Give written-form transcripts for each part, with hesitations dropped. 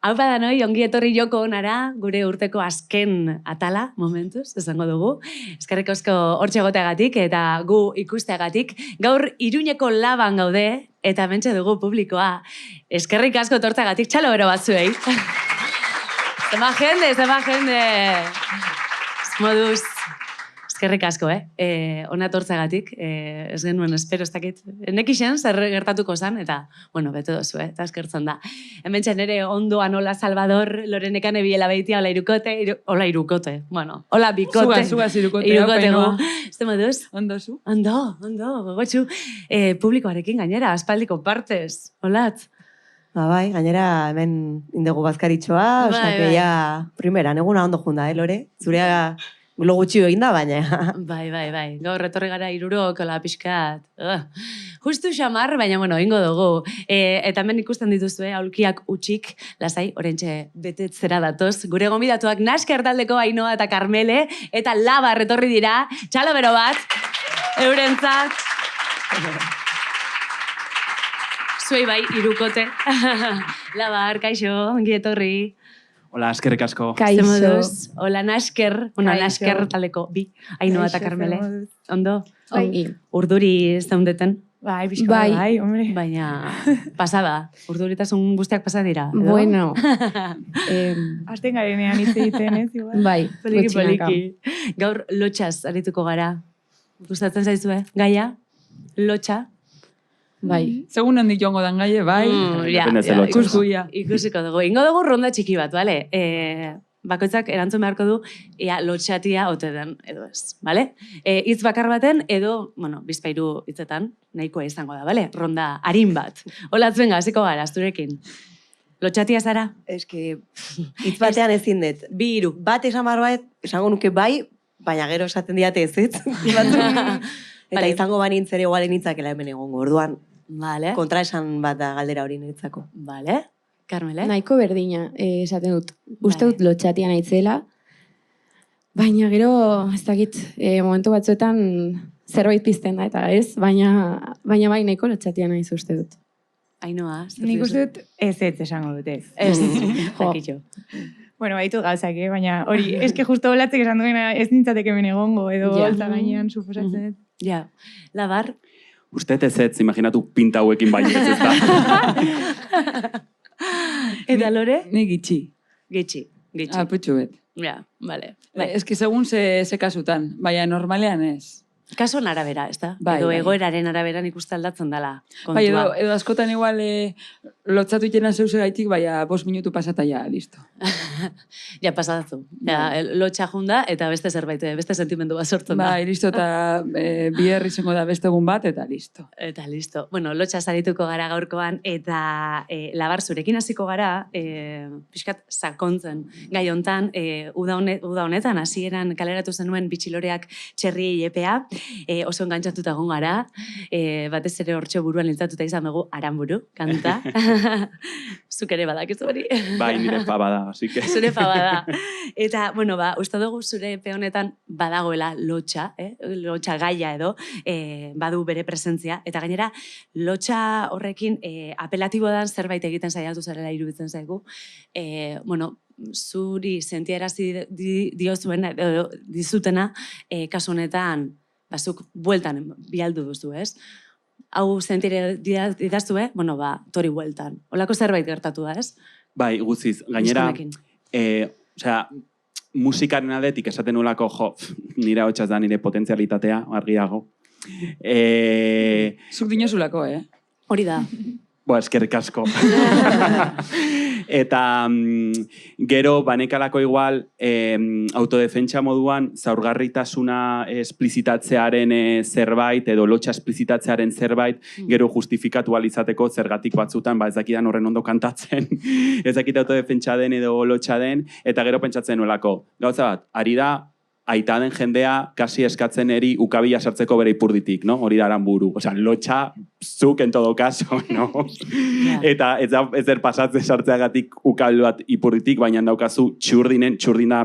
Hau badanoi, ongi etorri joko onara, gure urteko azken atala, momentuz, esango dugu. Eskerrik asko hortxe egoteagatik eta gu ikusteagatik. Gaur Iruñeko Laban gaude eta mentxe dugu publikoa. Eskerrik asko tortagatik, txalo bero batzuei. Zema jende. Moduz. Eskerrik asko, ona tortzagatik, ez genuen espero, ez dakit. Nekixen, zer gertatuko zen, eta, bueno, bete dozu, eta eskertzen da. Hemen nere ondoan hola Salvador, Lorenekan ebiela behitia, hola irukote, bueno, hola bikote. Zugaz irukote. Irukote gu. Zte moduz? Ondo zu? Ondo, gogotxu. Publikoarekin gainera, aspaldiko partez, holat. Bai, gainera hemen indegu bazkaritxoa, osake ja, primera, neguna ondo junda, Lore? Zurea lo gutxi egin da, baina. Bai. Gaur retorri gara irurok, hola pixkat. Justu xamar, baina, bueno, ingo dugu. Eta hemen ikusten dituzue, aulkiak utxik, lasai, orentxe betetzera datoz. Gure gomidatuak Nasker taldeko Ainoa eta Karmele, eta Laba retorri dira. Txalo bero bat, eurentzat. Zuei bai, irukote. Labar, kaixo, ongi etorri. Hola, eskerrik asko. Kaixo. Hola, Nasker. Bueno, Nasker taldeko bi. Ainoa eta Karmele. Ondo? Ongi. Urduri zaundeten. Bai, pixka bai, hombre. Baina, pasada. Urduritasun guztiak pasa dira. Edo? Bueno. Azten garenean hitz egiten, ez? Igual. Bai, Poliki. Gaur lotxaz arituko gara. Gustatzen zaizue? Gaia? Lotxa? Bai. Segun handik joango dan gaie, bai. Ikusiko dugu. Ingo dugu ronda txiki bat, bale? Bakoitzak erantzun beharko du, ea lotxatia ote den, edo ez, bale? Hitz bakar baten, edo, bueno, bizpairu hitzetan, nahikoa izango da, bale? Ronda harin bat. Olatz benga, hasiko gara, asturekin. Lotxatia zara? Eske, hitz batean ezin dut. Bi hiru, bat esan barbait, esango nuke bai, baina gero esaten diate ez. Eta izango banintzere igualen hitzakela hemen egongo, orduan. Vale. Kontra esan bat da galdera hori niretzako. Vale. Karmele? Nahiko berdina, esaten dut. Uste dut lotxatia naitzela, baina gero, ez dakit, momentu batzuetan zerbait pizten da, eta ez, baina bai nahiko lotxatia naiz uste dut. Ainoa? Nik uste dut ez esango dut ez. Ez, jakitxo. Bueno, baitu gauzak, baina hori, eske justo olatzek esan duena ez nintzateke hemen egongo, edo holtza gainean suposatzen. Ja, Labar? Uste ez, imaginatu pinta hauekin baino ez da. Eta Lore? Ni gitxi. Gitxi. Aputxu bet. Ja, bale. Eski segun ze kasutan, baina normalean ez. Kasuan arabera, ez da? Bai, edo bai. egoeraren arabera nik uste aldatzen dela. Bai, edo askotan igual lotzatu itxena zeuse gaitik, baina 5 minutu pasata ja, listo. Ja, pasadatzu. Ja, lotxa junda eta beste zerbait, beste sentimendu bat sortzen da. Bai, listo, eta biher izango da beste egun bat, eta listo. Eta listo. Bueno, lotxa zarituko gara gaurkoan, eta Labar zurekin hasiko gara, pixkat sakontzen gai hontan, uda honetan, hasieran kaleratu zenuen bitxiloreak txerri epea, oso engantzatuta egon gara, batez ere hortxo buruan lintzatuta izan dugu Aranburu, kanta. Zuk ere badakizu hori. Bai, nire fa bada, así que... Zure fa bada. Eta, bueno, uste dugu zure epe honetan badagoela lotxa, lotxa gaia edo, badu bere presentzia, eta gainera, lotxa horrekin apelatibo dan zerbait egiten saiatu zarela iruditzen zaigu. Bueno, zuri sentiarazi diozuena, dizutena, kasu honetan, bazuk bueltan bialdu duzu, ez? Hau sentire didaztu, bueno, tori bueltan. Olako zerbait gertatu da, ez? Bai, guziz. Gainera, musikaren aldetik esaten nolako, nire hotxaz da nire potentzialitatea, argi dago. Zuk dinozulako, Hori da. Eskerrik asko. Eta gero, banekalako igual, autodefentsa moduan, zaurgarritasuna esplizitatzearen zerbait, edo lotxa esplizitatzearen zerbait, gero justifikatu alizateko zergatik batzutan, ez dakidan horren ondo kantatzen, ez dakit autodefentsa den edo lotxa den, eta gero pentsatzen nuelako. Gauza bat, ari da, aita den jendea kasi eskatzen eri ukabila sartzeko bere ipurditik, no? Hori da Aranburu. Osea, lotxa zuk en todo caso, no? Eta ez pasatzen sartzeagatik ukabil bat ipurditik, baina daukazu txurdina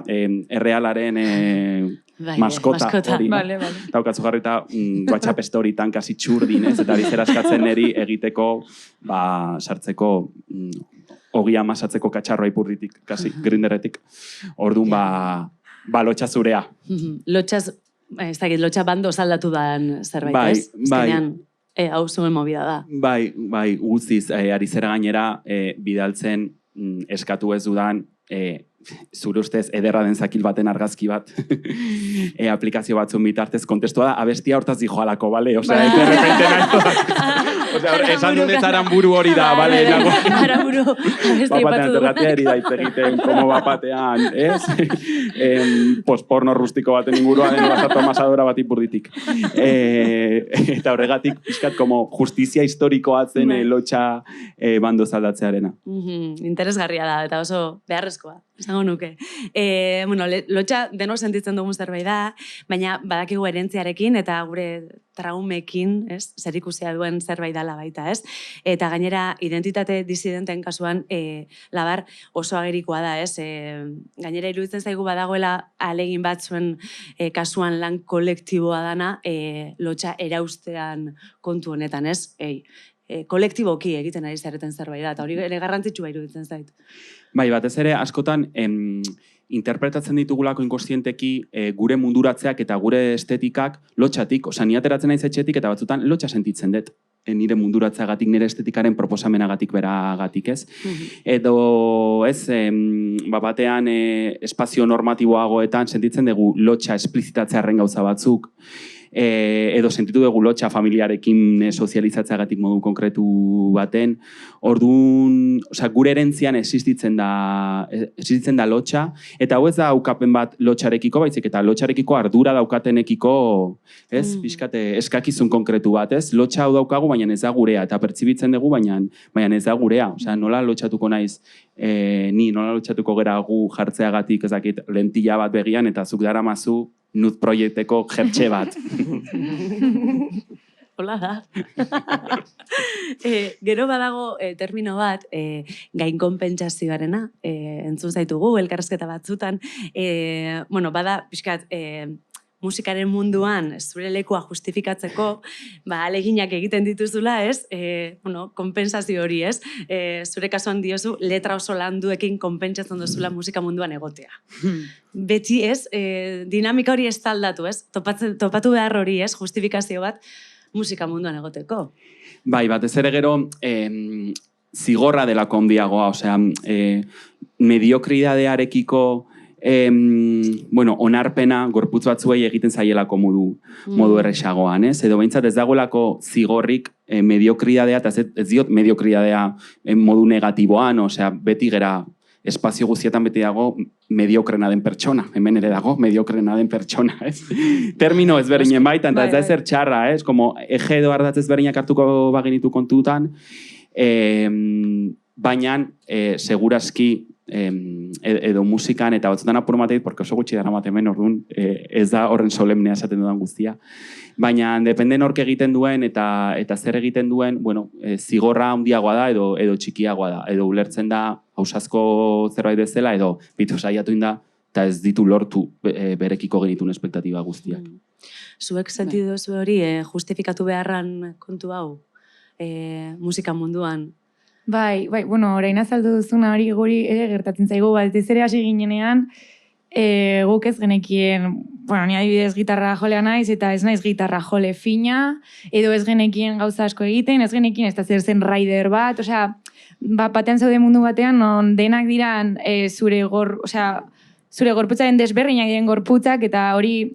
errealaren maskota hori. Vale. Daukazu jarrita WhatsApp storietan kasi txurdinez, eta bizera eskatzen eri egiteko sartzeko ogia masatzeko katxarroa ipurditik, kasi, grinderretik. Orduan, lotxa zurea. Lotxaz, ez dakit, lotxa bando saldatu dan zerbait, Bai, ez? Azkenean, hau zuen mobida da. Bai, guztiz, ari zera gainera, bidaltzen eskatu ez dudan, zure ustez ederra den zakil baten argazki bat aplikazio batzun bitartez kontestua da, abestia hortaz dijoalako, bale? Osea, ez de repente nahi Osea, esan duen ez aranburu hori da, bale? Aramburu, abestia Bapatean ipatu zergatia eri daitz egiten, como bapatean, ez? Porno rustiko baten inguruan, basato amasadora bat ipurditik. Eta horregatik, pixkat, como justizia historikoa zen lotxa bando zaldatzearena. Interesgarria da, eta oso beharrezkoa. Esango nuke. Lotxa denok sentitzen dugun zerbait da, baina badakigu herentziarekin eta gure traumekin, ez, zerikusia duen zerbait dela baita, ez? Eta gainera, identitate disidenten kasuan, labar oso agerikoa da, ez? Gainera, iruditzen zaigu badagoela alegin batzuen kasuan lan kolektiboa dana, lotxa eraustean kontu honetan, ez? Kolektiboki egiten ari zareten zerbait da, eta hori ere garrantzitsua iruditzen zait. Bai, batez ere, askotan, interpretatzen ditugulako inkostienteki gure munduratzeak eta gure estetikak lotxatik, osea, ni ateratzen naiz etxetik eta batzutan lotxa sentitzen dut. Nire munduratzeagatik, nire estetikaren proposamenagatik beragatik, ez? Edo, ez, batean espazio normatiboagoetan sentitzen dugu lotxa esplizitatzearen gauza batzuk, edo sentitu dugu lotxa familiarekin sozializatzeagatik modu konkretu baten. Orduan, osea, gure erentzian existitzen da lotxa, eta hau ez da aukapen bat lotxarekiko, baizik eta lotxarekiko ardura daukatenekiko, ez, pixkate, eskakizun konkretu bat, ez? Lotxa hau daukagu, baina ez da gurea, eta pertsibitzen dugu, baina ez da gurea. Osea, nola lotxatuko naiz, nola lotxatuko gera gu jartzeagatik, ez dakit, lentilla bat begian, eta zuk daramazu nut proiekteko jertxe bat. Hola da. Gero badago termino bat, gain konpentsazioarena, entzun zaitugu, elkarrezketa batzutan, bada, pixkat, musikaren munduan zure lekua justifikatzeko, aleginak egiten dituzula, ez? Konpensazio hori, ez? Zure kasuan diozu, letra oso landuekin konpentsatzen duzula musika munduan egotea. Beti, ez? Dinamika hori ez aldatu, ez? Topatu behar hori, ez? Justifikazio bat musika munduan egoteko. Bai, batez ere gero, zigorra delako handiagoa, osea, mediokridadearekiko onarpena gorputz batzuei egiten zaielako modu erresagoan, ez? Edo behintzat ez dagoelako zigorrik mediokridadea, eta ez diot mediokridadea modu negatiboan, osea, beti gera espazio guztietan beti dago mediokrena den pertsona, hemen ere dago mediokrena den pertsona, ez? Termino ezberdinen baitan, eta ez da ezer txarra, ez? Como eje edo ardatz ezberdinak hartuko bagenitu kontutan, baina segurazki edo musikan eta batzutan apur mateit, porque oso gutxi dara matemen, orduan ez da horren solemnea esaten dudan guztia. Baina, dependen hork egiten duen eta zer egiten duen, zigorra handiagoa da edo txikiagoa da, edo ulertzen da ausazko zerbait bezala, edo bitu saiatu inda, eta ez ditu lortu berekiko genitun espektatiba guztiak. Zuek sentidu duzu hori, justifikatu beharran kontu hau, musika munduan? Bai, orain azaldu duzuna hori guri ere gertatzen zaigu, bat ez ere hasi ginenean, guk ez genekien, ni adibidez gitarra jolea naiz, eta ez naiz gitarra jole fina, edo ez genekien gauza asko egiten, ez genekien ez da zer zen rider bat, osea, batean zaude mundu batean, non denak diran zure gorputzaren desberdinak diren gorputzak, eta hori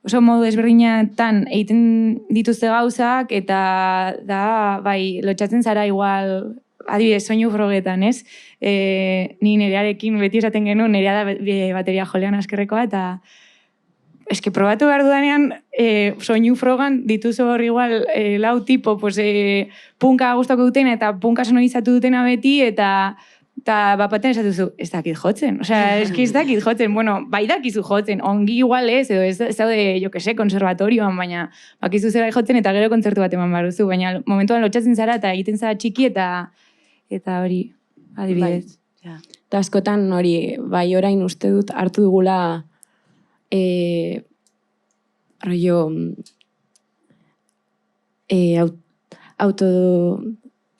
oso modu desberdinatan egiten dituzte gauzak, eta da, lotxatzen zara igual, adibidez, soinu frogetan, ez? Ni nerearekin beti esaten genuen, nerea da bateria jolean askerrekoa, eta eske probatu behar dudanean, soinu frogan dituzu hor igual lau tipo, punka gustoko duten, eta punka sonorizatu dutena beti, eta bapaten esatuzu, ez dakit jotzen. Osea, ez dakit jotzen. Bai dakizu jotzen, ongi igual ez, edo ez daude, konservatorioan, baina bakizu zera jotzen eta gero kontzertu bat eman baruzu. Baina momentuan lotxatzen zara eta egiten zara txiki eta hori, adibidez. Eta askotan hori, bai orain uste dut hartu dugula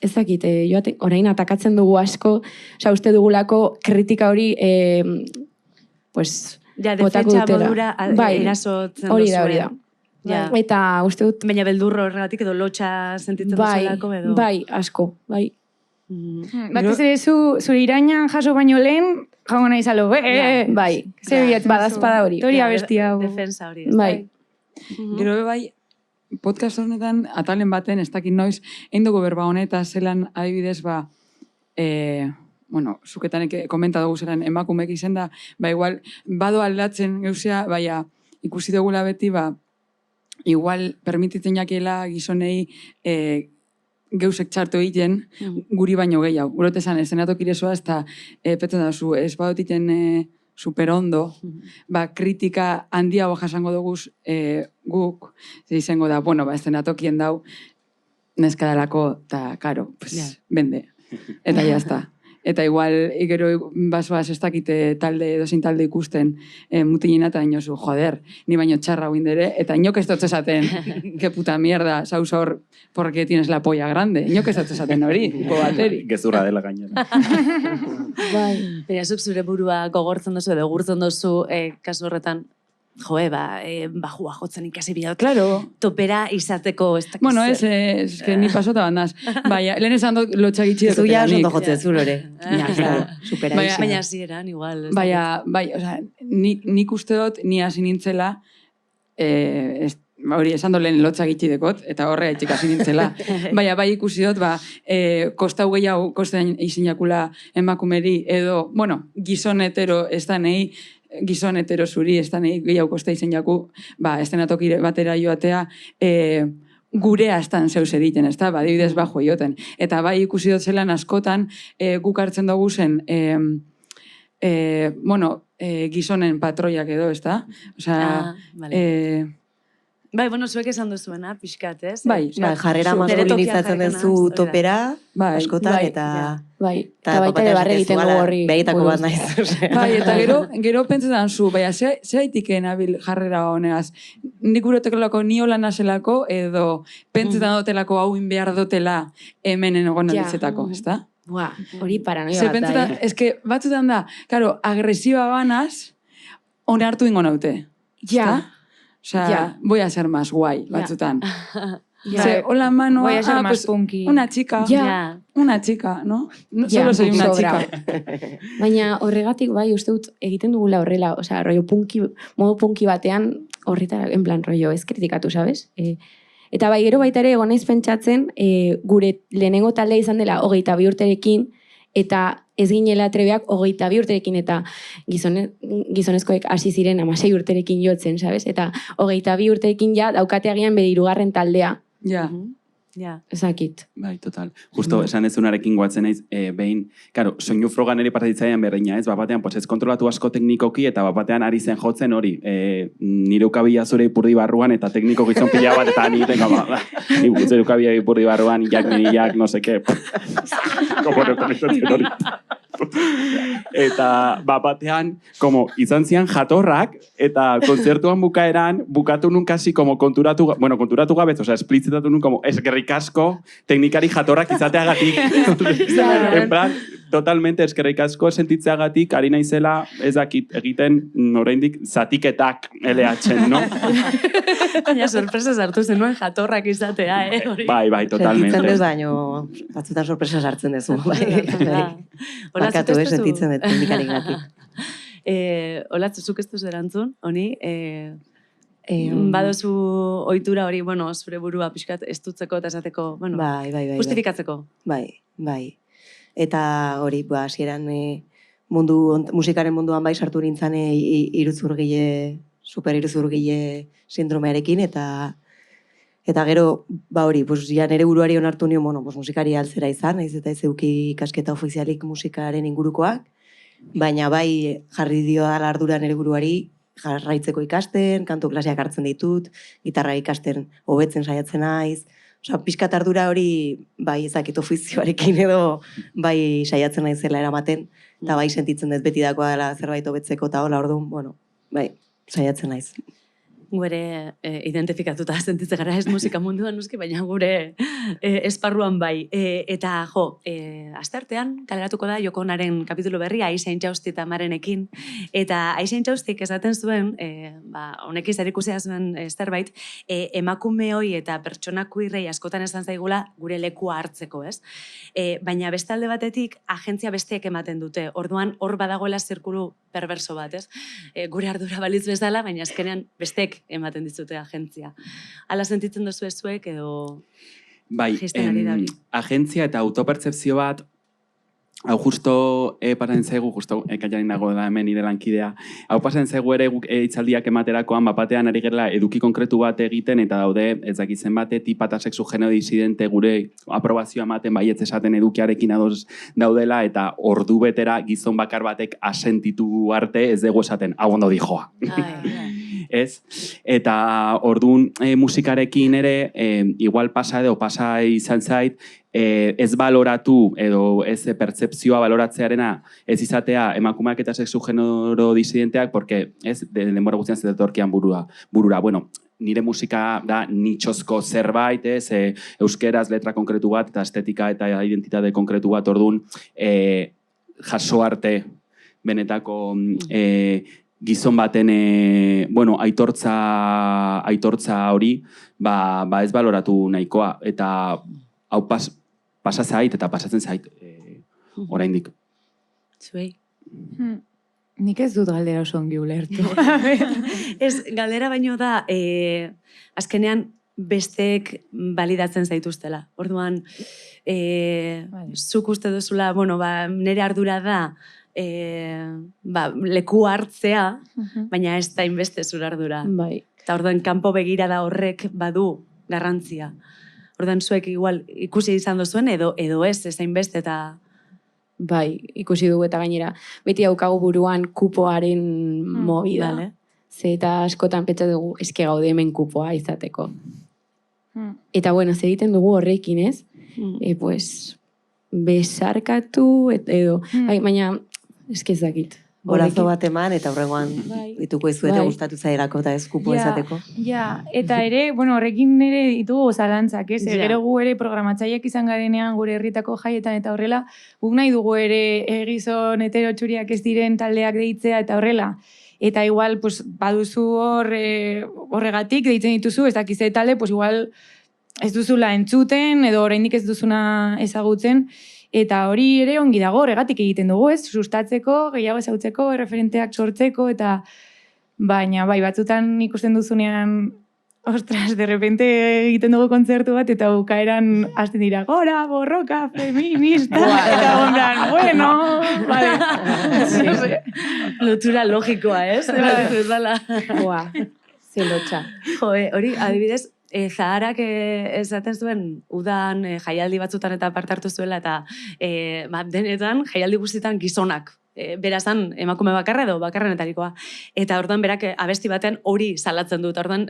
ez dakit, orain atakatzen dugu asko, osea, uste dugulako kritika hori, pues, Ja, botako defentsa dutela. modura Bai, erasotzen hori da, duzue. hori da. Ja. Eta uste dut, Baina beldurro horregatik edo lotxa sentitzen duzelako edo. bai, asko, bai. Batez ere zure irainan jaso baino lehen, jango nahi zalo, Bai, ze bilatzen badazpada hori. Historia bestia hau. Defensa hori. ez Bai. Gero bai, podcast honetan, atalen baten, ez dakit noiz, egin dugu berba honeta zelan adibidez, bueno, zuketanek komenta dugu zelan emakumek izen da, igual, bado aldatzen geuzea, ikusi dugula beti, igual, permititzen jakiela gizonei geuzek txartu egiten, guri baino gehiago. Gurote esan, esenatok irezoa, ez da, petzen da, ez badot egiten super ondo, kritika handiago jasango dugu guk, izango da, bueno, estenatokien dau, neska dalako, eta, karo, bende. Eta jazta. Eta igual, gero bas ez dakite dozin talde ikusten mutilina eta inozu, joder, ni baino txarra guindere, eta inok ez dut esaten, que puta mierda, saus hor, porque tienes la polla grande. Inok ez dut esaten hori, bateri. Gezurra dela gainera. Bai. Baina zuk zure burua gogortzen duzu edo gurtzen duzu kasu horretan, bajua jotzen ikasi bihot. Claro. Topera izateko ez dakiz. Bueno, es que ni pasota bandaz. Lehen esan dut lotxagitxi Zu ja oso jotzen zu lore. Supera. Baina hasieran igual. Osea, nik uste dut, ni hasi nintzela, hori esan dolen lotxagitxi dekot, eta horre haitxik hasi nintzela. Bai ikusi dut, kostau gehiago, kostean izinakula emakumeri, edo, bueno, gizon hetero ez da nahi, gizon hetero zuri, ez da nahi gehiago kosta izen jaku, estenatoki batera joatea, gurea estan zeuz egiten, ez da, adibidez bajo joten. Eta bai ikusi dut zelan askotan, guk hartzen dugu zen, gizonen patroiak edo, ez da? Osea, Bai, bueno, zuek esan duzuena, pixkat, ez? Bai, jarrera maskulinizatzen duzu topera, askotan, eta... Bai, eta baita ere barre egiten dugu horri. Behitako bat naiz. Bai, eta gero pentsetan zu, ze haitiken abil jarrera honegaz, nik urotekolako ni hola nazelako, edo pentsetan dotelako hau inbehar dotela hemenen egon ditzetako, ez da? Hori paranoia bat da. Ez que batzutan da, karo, agresiba banaz, onartu ingo naute. Ja. Osea, voy a ser más guay, batzutan. Ja. Hola, mano. Voy a ser más punky. Una chica. Ja. Una chica, ¿no? Solo soy una chica. Baina horregatik, bai, uste dut egiten dugula horrela, osea, rollo modu punki batean, horretara, en plan, rollo, ez kritikatu, sabes? Eta bai, gero baita ere egon naiz pentsatzen, gure lehenengo taldea izan dela 22 urterekin, eta ez ginela trebeak 22 urterekin, eta gizonezkoek hasi ziren 16 urterekin jotzen, sabes? Eta 22 urterekin ja daukateagian bere 3. taldea. Ja. Ja. Ezakit. Bai, total. Justo esan ezunarekin guatzen naiz, behin, karo, soinu frogan ere partitzaian berdina, ez? Batean, pues ez kontrolatu asko teknikoki, eta batean ari zen jotzen hori, nire ukabila zure ipurdi barruan, eta tekniko gizon pila bat, eta nire, zure ukabila ipurdi barruan, jak, no seke. Como rekonexatzen hori. Eta batean, como izan zian jatorrak, eta kontzertuan bukaeran, bukatu nun kasi como konturatu gabez, osea, esplizitatu nun como eskerrik asko teknikari jatorrak izateagatik. En plan, totalmente eskerrik asko sentitzeagatik, ari naizela ezakit egiten oraindik zatiketak LH-en, no? Baina sorpresa sartu zenuen jatorrak izatea, Bai, totalmente. Sentitzen dez baino, batzutan sorpresa sartzen dezu. Barkatu, sentitzen dut teknikarik gatik. Olatz, zuk ez duzu erantzun, honi? Badozu ohitura hori, bueno, zure burua pixkat estutzeko eta esateko, bueno, justifikatzeko. Bai. Eta hori, hasieran musikaren munduan bai sartu nintzen iruzurgile, super iruzurgile sindromearekin, eta gero, hori, ja nire buruari onartu nion, musikari altzera izan, naiz eta ez euki ikasketa ofizialik musikaren ingurukoak, baina bai jarri dio dala ardura nire buruari, jarraitzeko ikasten, kantu klaseak hartzen ditut, gitarra ikasten hobetzen saiatzen naiz. Osa, pixkat ardura hori, bai ezakit ofizioarekin edo, bai saiatzen naizela eramaten, eta bai sentitzen dut beti dakoa dela zerbait hobetzeko eta hola orduan, bai, saiatzen naiz. gure identifikatuta sentitzen gara ez musika munduan noski, baina gure esparruan bai. Eta jo, asteartean kaleratuko da Jokonaren kapitulu berria Aizen Txausti eta Marenekin. Eta Aizen Txaustik esaten zuen, honekin zerikusia zuen zerbait, emakume hoi eta pertsona queerrei askotan esan zaigula gure lekua hartzeko, ez? Baina beste alde batetik agentzia besteek ematen dute. Orduan hor badagoela zirkulu perverso bat, ez? Gure ardura balitz bezala, baina azkenean bestek ematen dizute agentzia. Hala sentitzen duzu zuek edo Bai, jaisten ari da hori? agentzia eta autopertzepzio bat, hau justo pasen zaigu, justo kaiarin dago da hemen nire lankidea, hau pasen zaigu ere guk hitzaldiak ematerakoan, bapatean ari gerela eduki konkretu bat egiten, eta daude, ez dakitzen bate, tipa eta sexu genero disidente gure aprobazioa ematen baietz esaten edukiarekin ados daudela, eta ordu betera gizon bakar batek asentitu arte ez dugu esaten, hau ondo dijoa. Ez? Eta orduan musikarekin ere, igual pasa izan zait, ez baloratu edo ez pertzepzioa baloratzearena ez izatea emakumeak eta sexu genero disidenteak, porque ez denbora guztian zetorkian burura. Bueno, nire musika da nitxozko zerbait, ez, euskeraz letra konkretu bat eta estetika eta identitate konkretu bat, orduan jaso arte benetako gizon baten aitortza hori ez baloratu nahikoa, eta hau pasa zait eta pasatzen zait oraindik. Zuei? Nik ez dut galdera oso ongi ulertu. Ez, galdera baino da, azkenean besteek balidatzen zaituztela. Orduan, zuk uste duzula, nire ardura da, leku hartzea, baina ez da inbeste zure ardura. Bai. Eta orduan, kanpo begirada horrek badu garrantzia. Orduan, zuek igual ikusi izan duzuen edo ez, ez hainbeste eta... Bai, ikusi dugu eta gainera. Beti daukagu buruan kupoaren movida. Vale. Ze eta askotan petsa dugu eske gaude hemen kupoa izateko. Eta bueno, ze egiten dugu horrekin, ez? Pues, besarkatu edo... Baina, eske ez dakit. Borazo bat eman eta horrengoan Bai. dituko izu ere gustatu zairako eta ez kupo ezateko. Ja, eta ere, horrekin ere ditugu zalantzak, ez? Gero gu ere programatzaileak izan garenean gure herritako jaietan eta horrela, guk nahi dugu ere gizon heterotxuriak ez diren taldeak deitzea eta horrela. Eta igual, pues, baduzu horregatik deitzen dituzu, ez dakize talde, pues igual ez duzula entzuten edo oraindik ez duzuna ezagutzen. Eta hori ere ongi dago, horregatik egiten dugu, ez? Sustatzeko, gehiago ezautzeko, referenteak sortzeko, eta baina bai, batzutan ikusten duzunean, ostras, de repente egiten dugu kontzertu bat, eta bukaeran hasten dira, gora, borroka, feminista, eta gondan, bueno, vale. Lotura logikoa, ez? Boa, zelotxa. Hori, adibidez, Zaharak esaten zuen udan jaialdi batzutan eta parte hartu zuela eta denetan jaialdi guztietan gizonak. Berazan emakume bakarra edo bakarrenetarikoa. Eta orduan berak abesti batean hori salatzen dut. Orduan,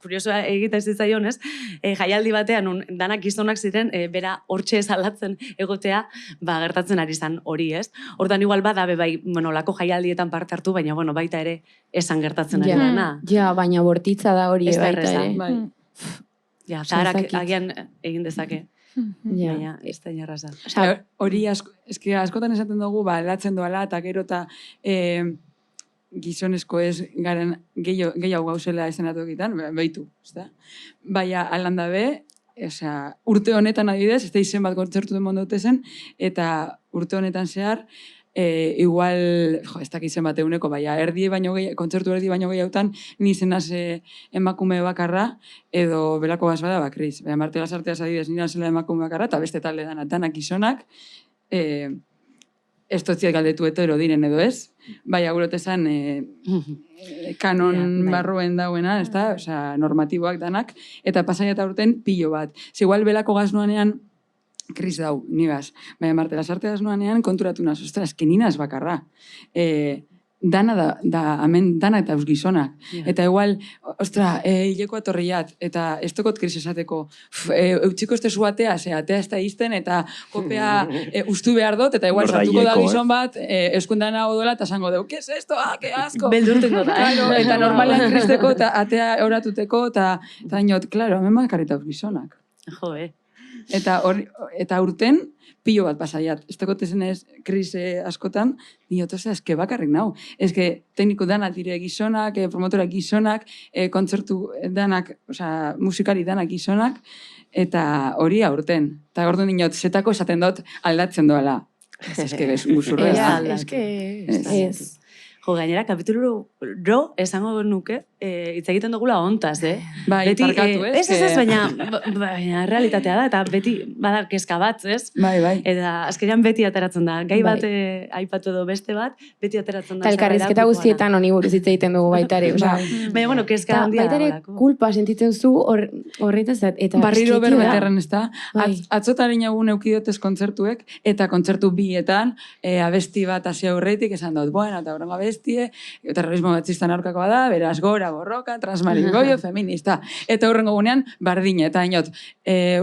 kuriosoa egiten zitzaion, ez? Jaialdi batean danak gizonak ziren bera hortxe salatzen egotea gertatzen ari zan hori, ez? Orduan igual bada bai, lako jaialdietan parte hartu, baina baita ere esan gertatzen ari dena. Ja, baina bortitza da hori baita ere. Bai. Ja, Zaharak agian egin dezake. Baina, ez da inerraza. Hori askotan esaten dugu, aldatzen doala, eta gero eta gizonezko ez garen gehiago gauzela esenatu egiten, behitu, ez da? Baina, alanda be, urte honetan adibidez, ez da izen bat kontzertu den mondote zen, eta urte honetan zehar, igual, ez dakitzen bat eguneko, kontzertu erdi baino gehiagotan, nizenaz emakume bakarra, edo belako gaz bada bakriz. Baina Marte Lasarteaz adibidez nina zela emakume bakarra, eta beste talde danak gizonak, ez totziak galdetu hetero diren edo ez, baina gurotezan kanon barruen dauena, ez da, normatiboak danak, eta pasaia eta urten pilo bat. Igual belako gaz nuanean, Kris dau, nigaz. Baina Marte Lasarteaz nuanean konturatu naz, ostras, que ninaz bakarra. dana hemen dana eta gizonak. Ja. Eta igual, ostra, hileko atorriat, eta ez tokot kris esateko, eutxiko este zuatea, atea ez da izten, eta kopea ustu behar dut, eta igual sartuko da gizon bat, eskundan hau dola, eta esango deu, ¿qué es esto? Ah, qué asco! Beldurtengo da. Claro, eta normalean kristeko, eta atea oratuteko, eta dinot, claro, hemen bakarrita gizonak. Jo, Eta urten, pilo bat pasaiat. Ez tekotezen ez krise askotan, diot, eske bakarrik nau. Eske tekniku danak dire gizonak, promotora gizonak, kontzertu danak, musikari danak gizonak, eta hori aurten. Eta orduan dinot, zetako esaten dut aldatzen doala. Eske guzurra da. Ez. Jo, gainera, kapitulu esango nuke, hitz egiten dugula hontaz, Bai, beti, parkatu, ez? Ez, baina realitatea da, eta beti bada kezka bat, ez? Bai. Eta azkenean beti ateratzen da. Gai bat aipatu edo beste bat, beti ateratzen da. Eta elkarrizketa guztietan honi buruz hitz egiten dugu baitare. Baina, bueno, kezka handia da. Baitare kulpa sentitzen zu horretaz, eta barriro berbeterren ez da. Bai. Atzotarin egun eukidotez kontzertuek, eta kontzertu bietan, abesti bat hasi aurretik, esan dut, bueno, eta horrengo abestie, terrorismo matxistan aurkakoa da, beraz gora, borroka, transmaringoio, feminista. Eta horrengo gunean, bardina, eta inot,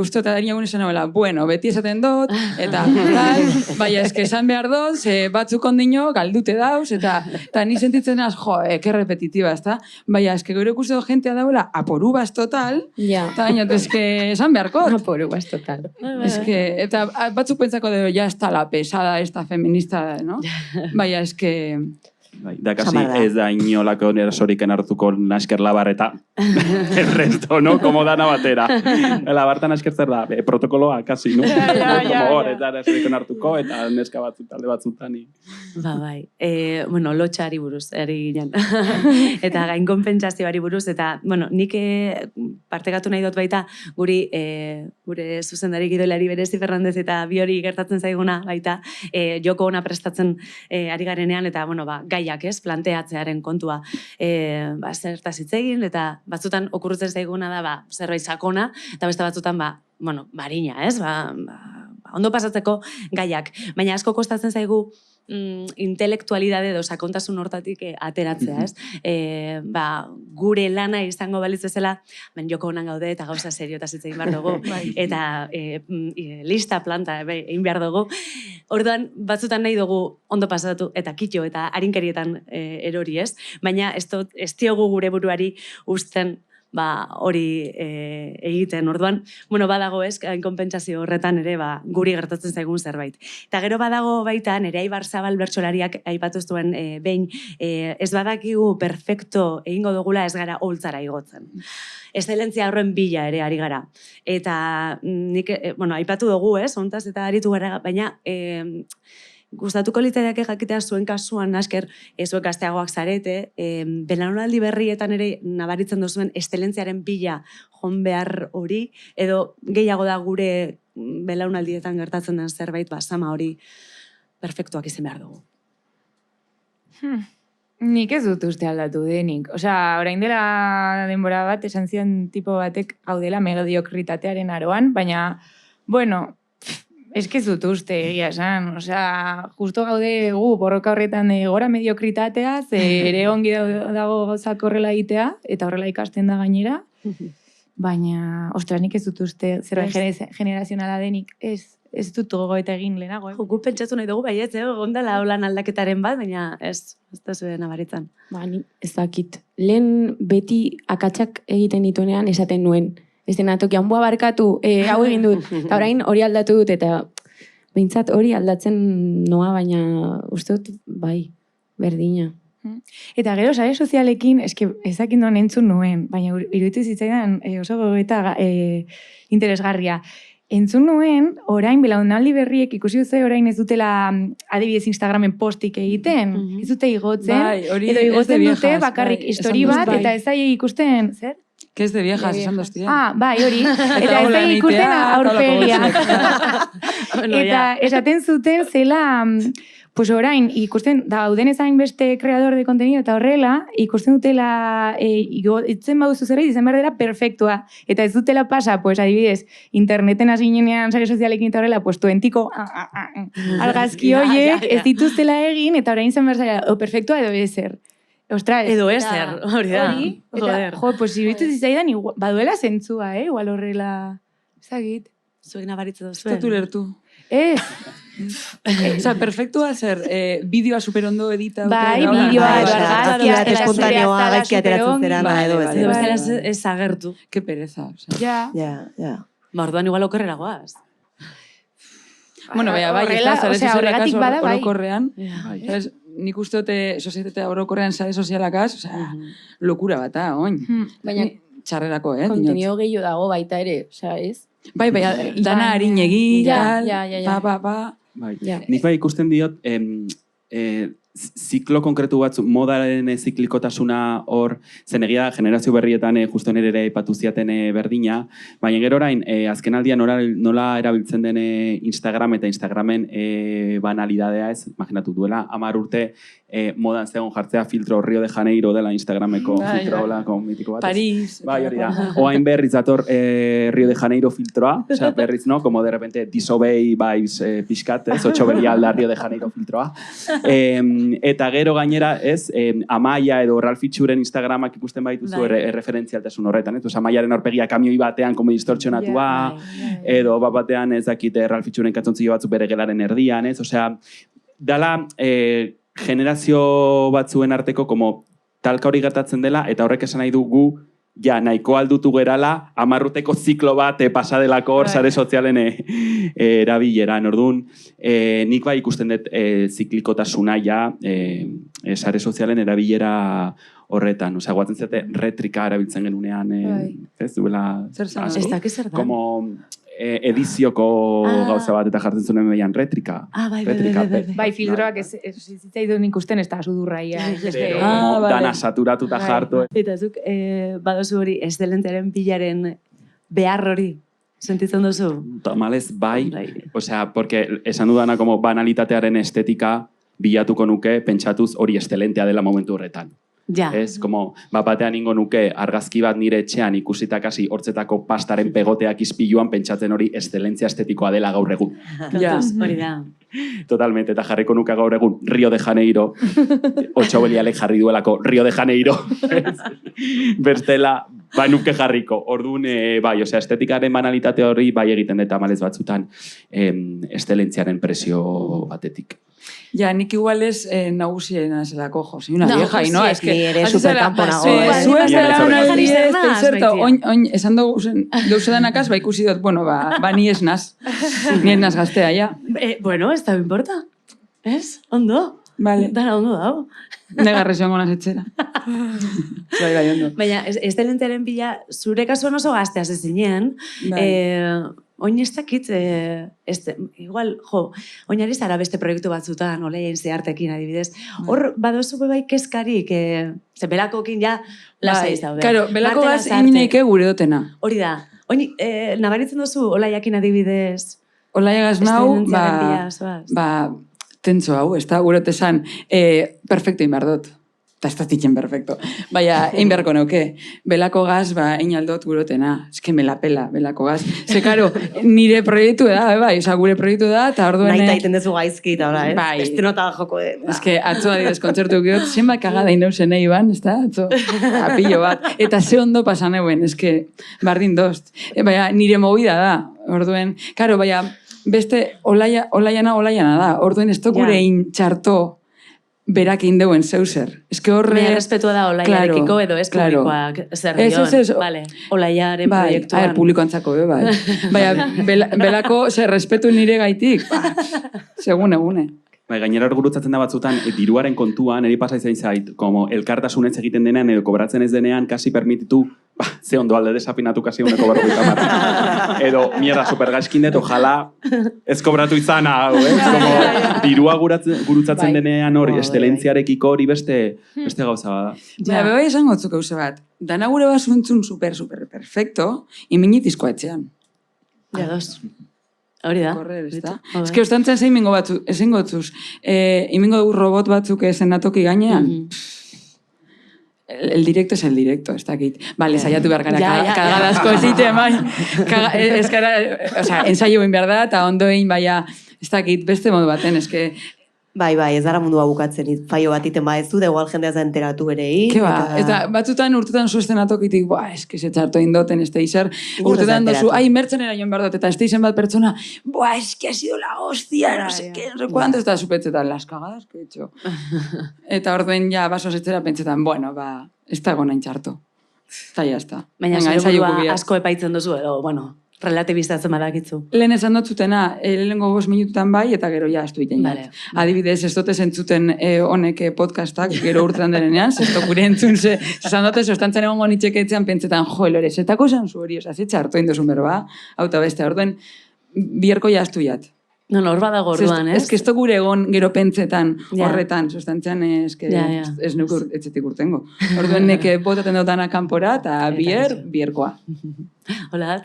uste eta darin egun esan nola, bueno, beti esaten dut, eta tal, baina eske esan behar dut, batzuk ondino galdute dauz, eta ni sentitzen az, jo, que repetitiva, ez da? Baina eske gure ikuste dut jentea daula, aporubaz total, eta inot, eske esan beharkot. Aporubaz total. Eske, eta batzuk pentsako dugu, ja, ez da la pesada, ez da feminista, no? Baina eske... Da, kasi ez da inolako erasoriken hartuko nasker labarreta. El resto, no? Como dana batera. Labartan nasker zer da, protokoloa, kasi, no? Como hor, ez da erasoriken hartuko, eta neska batzuk, talde batzutan. Bai. Bueno, lotxari buruz, eri ginen. Eta gain konpentsazioari buruz, eta, bueno, nik partekatu nahi dut baita, gure zuzendari gidoilari Berezi Fernandez eta Biori gertatzen zaiguna baita, joko ona prestatzen ari garenean, eta, bueno, gaiak ez, planteatzearen kontua zertaz hitz egin, eta batzutan okurrutzen zaiguna da zerbait sakona, eta beste batzutan marina, ez? Ondo pasatzeko gaiak. Baina asko kostatzen zaigu intelektualidade edo sakontasun hortatik ateratzea, ez? Gure lana izango balitz bezala, joko honan gaude eta gauza seriotaz hitz egin behar dugu, eta lista planta egin behar dugu. Orduan, batzutan nahi dugu ondo pasatu eta kitxo eta harinkerietan erori, ez? Baina ez diogu gure buruari uzten hori egiten. Orduan, badago ez, konpentsazio horretan ere guri gertatzen zaigun zerbait. Eta gero badago baita, nire Aibar Zabal bertsolariak aipatu zuen behin, ez badakigu perfecto egingo dugula ez gara holtzara igotzen. Eszelentzia horren bila ere ari gara. Eta nik, aipatu dugu ez, hontaz eta aritu gara, baina gustatuko litzaidake jakitea zuen kasuan asker, zuek gazteagoak zarete, belaunaldi berrietan ere nabaritzen duzuen estelentziaren bila jon behar hori, edo gehiago da gure belaunaldietan gertatzen den zerbait, sama hori perfektuak izan behar dugu. Nik ez dut uste aldatu denik. Orain dela denbora bat, esan zion tipo batek gaudela mediokritatearen aroan, baina, bueno, ez dut uste, egia esan. Justo gaude gu borroka horretan gora mediokritatea, ere ongi dago gauzak horrela egitea, eta horrela ikasten da gainera. Baina, nik ez dut uste, zerbait generazionala denik, ez dut gogoeta egin lehenago. Gu pentsatu nahi dugu, baiet, gondala holan aldaketaren bat, baina ez da zuen nabaritzen. Ez dakit. Lehen beti akatsak egiten dituenean esaten nuen. Beste natokian, barkatu, hau egin dut, eta orain hori aldatu dut, eta behintzat hori aldatzen noa, baina uste dut, berdina. Eta gero, sare sozialekin, ezakin doan entzun nuen, baina iruditu zitzaidan oso gogoeta interesgarria. Entzun nuen, orain belaunaldi berriek ikusi duzu orain ez dutela adibidez Instagramen postik egiten, ez dute igotzen, edo igotzen dute bakarrik histori bat, eta ez zaie ikusten, zer? Que es de viejas, De esan viejas. doztia. Bai, hori. Eta ez hola da ikusten egitea, aurpegia. Bueno, Eta ja. esaten zuten zela, pues orain, ikusten, dauden ezain beste kreador de contenido eta horrela, ikusten dutela, itzen baduzu zerbait, izan behar dela perfektua. Eta ez dutela pasa, pues adibidez, interneten hasi ginean, sare sozialekin eta horrela, pues tuentiko argazki Ja, horiek ja, ja. ez dituztela egin, eta orain izan behar zela, o perfektua edo ezer. Ostras, Edo eta- ezer, hori da. Hori, eta, Joder. jo, pues iruditu zitzaidan, baduela zentzua, igual horrela, ezagit. Zuek nabaritzen Ez duzuen. dut ulertu. Ez, Osa, perfektua zer, bideoa superondo edita. Bai, dute, bideoa bai, edo bai, bai. argazkia, Argazki bat eta espontaneoa zure gaizki ateratzen superongi. zera, Bai, edo bai, ez. bai, Edo bai, bestela bai. ez agertu. Ke pereza. Osa. Ja. Ja. Ba, orduan igual okerrera goaz. Bueno, bai, Horrela, ez da, osea, horregatik bada, bai. orokorrean. Bai. ¿Sabes? Nik uste dute sozietatea orokorrean sare sozialakaz, osea, lokura bata, oin. Baina Txarrerako, kontenido gehiago dago baita ere, osea, ez? Bai, dana Baina- harin egin, Ja, tal, ja. pa. Bai. Ja. Nik bai ikusten diot, ziklo konkretu batzu, modaren ziklikotasuna hor, zen egia da, generazio berrietan justo nire ere aipatu ziaten berdina, baina gero orain, azken aldian nola erabiltzen den Instagram eta Instagramen banalidadea ez, imaginatu duela, 10 urte modan zegoen jartzea filtro Rio de Janeiro dela Instagrameko Bai, filtro bai. olako mitiko bat. ez? Paris. Bai, hori da. Oain berriz dator Rio de Janeiro filtroa, osea, berriz, no? Como de repente disobey vibes pixkat, ez? Otxo belialda Rio de Janeiro filtroa. Eta gero gainera, ez? Amaia edo Ralph Itxuren Instagramak ikusten baituzu Bai. referentzialtasun horretan, ez? Amaiaren aurpegia kamioi batean, como distortsionatua, edo bat batean ez dakite Ralph Itxuren katzontzilo batzu bere gelaren erdian, ez? Osea, dala generazio batzuen arteko como talka hori gertatzen dela, eta horrek esan nahi du gu ja, nahiko aldutu gerala, 10 urteko ziklo bat pasadelako hor sare sozialen erabileran. Orduan, nik bai ikusten dut ziklikotasuna ja sare sozialen erabilera horretan. Osea, guatzen zate retrika erabiltzen genunean, ez duela... Zer zan Ez dakiz zer da. Como edizioko gauza bat eta jartzen zuen median retrika. Bai. Bai, filtroak ez zitzaidun ikusten ez da sudurraia. Pero, Ah, como vale. dana saturatuta Bai. jartu. Eta zuk, badozu hori, estelenteren pilaren behar hori, sentitzen duzu? Tamalez, bai. Osea, porque esan dudana como banalitatearen estetika bilatuko nuke, pentsatuz hori estelentea dela momentu horretan. Ja. Ez, como, batean ingo nuke argazki bat nire etxean ikusita kasi hortzetako pastaren pegoteak izpiluan pentsatzen hori estelentzia estetikoa dela gaur egun. Ja. Hori da. Totalmente, eta jarriko nuke gaur egun Rio de Janeiro, Otxo Belialek jarri duelako Rio de Janeiro, bestela, nuke jarriko. Orduan, bai, osea, estetikaren banalitate hori bai egiten dut tamalez batzutan estelentziaren presio batetik. Ja, nik igual ez nagusiena zelako, jo. Soy una vieja, y no, sí, es que... ni ere hasi zara, superkampo nago, Zu ez Ni dela ere una superkampo. ez Naz, zerta, baitia. oin esan dugu zen, danakaz, ikusi dut, bueno, ba ni ez naz. Ni ez naz gaztea, ja. Bueno, ez da importa. Ez? Ondo? Vale. Dara ondo dago. Negarre joango naz etxera. Bai, ondo. Baina, estelenteren pila, zure kasuan oso gaztea zezinen, Bai. oin ez dakit, igual, oinari zara beste proiektu batzutan, oleien zehartekin adibidez. Hor, badozu bai kezkarik, ze belakokin ja, lasai ez daude. Claro, belako Martela gaz Zarte. ineike gure dotena. Hori da. Oin, nabaritzen duzu, olaiakin adibidez, Olaia gaz nau, estelentziaren pila, zoaz. tentso hau, ez da, gure esan, perfecto inbar dut. Eta ez da zitzen perfecto. Baina, egin beharko neuke. Belako gaz, egin aldot gurotena. Ez que me la pela, belako gaz. Ze, karo, nire proiektu da, bai, oza, gure proiektu da, eta orduan... Nahi taiten dezu gaizki, eta hola, ez? Bai. Beste nota joko de... Ez que atzo adibidez kontzertu giot, zenbat kagada inauzen nahi ban, ez da, atzo, apillo bat. Eta ze ondo pasan euen, ez que, bardin dozt. Baina, nire movida da, orduen, karo, baina, beste olaiana da, orduen ez gure txarto berak indeuen zeuser. Ez que horre... Mea respetua da olaiarekiko edo ez publikoak zer dion. Ez. Vale. Olaiaren Bai, proiektuan. publikoantzako, bai. Baina, belako, respetu nire gaitik, segun egune. Bai, gainera hor gurutzatzen da batzutan, diruaren kontuan, eri pasa izan zait, como elkartasunez egiten denean edo kobratzen ez denean, kasi permititu ze ondo alde desafinatu kasi 1,50. Edo, mierda, supergaizkindet, ojala ez kobratu izan hau, Como, dirua gurutzatzen denean hori, estelentziarekiko hori beste gauza bada. Bai, esango zuk gauza bat. Dana gure basuntzun super perfecto, iminitizko etxean. Ja, dos. Hori da. Korrer, ez da? Bai. Ez que ostantzen zein mingo batzu, ezingo zuz. Imingo dugu robot batzuk esenatoki gainean. El directo es el directo, ez dakit. Vale, saiatu behar gara, kagadazko ezite, bai. Ez gara, osea, ensaio egin behar da, eta ondo egin, baina, ez dakit, beste modu baten, eske... Bai, ez dara mundua bukatzen, faio bat iten baezu, da igual jendea za enteratu berei. Ke ba, eta batzutan urtetan zu estenatokitik, eske se txarto indoten, este izer, urtetan dozu, mertzenera joan behar dut, eta este izen bat pertsona, eske ha sido la hostia, no sé qué, no sé cuánto, eta supetzetan, las cagadas que he hecho. Eta orduen ja, basoz etxera pentsetan, ez dago nahin txarto. Eta ya está. Baina zure asko epaitzen duzu, edo, relatibizatzen badakitzu. Lehen esan dut zutena, lehenengo 5 minututan bai, eta gero ja, ez du iten Vale. Adibidez, ez dute zentzuten honek podcastak, gero urtean denean, zestok gure entzun esan dute, zostantzen egongo nitxeketzean pentsetan, lore, zetako esan zu hori, zetxe hartu induzun berba, auta beste, orduen, bierko jaztu jat. No, hor badago orduan, ez? Ez que ez gure egon gero pentsetan horretan, zostantzean ez nuke etxetik urtengo. Orduen neke botaten dutana kanpora, eta bierkoa. Hola,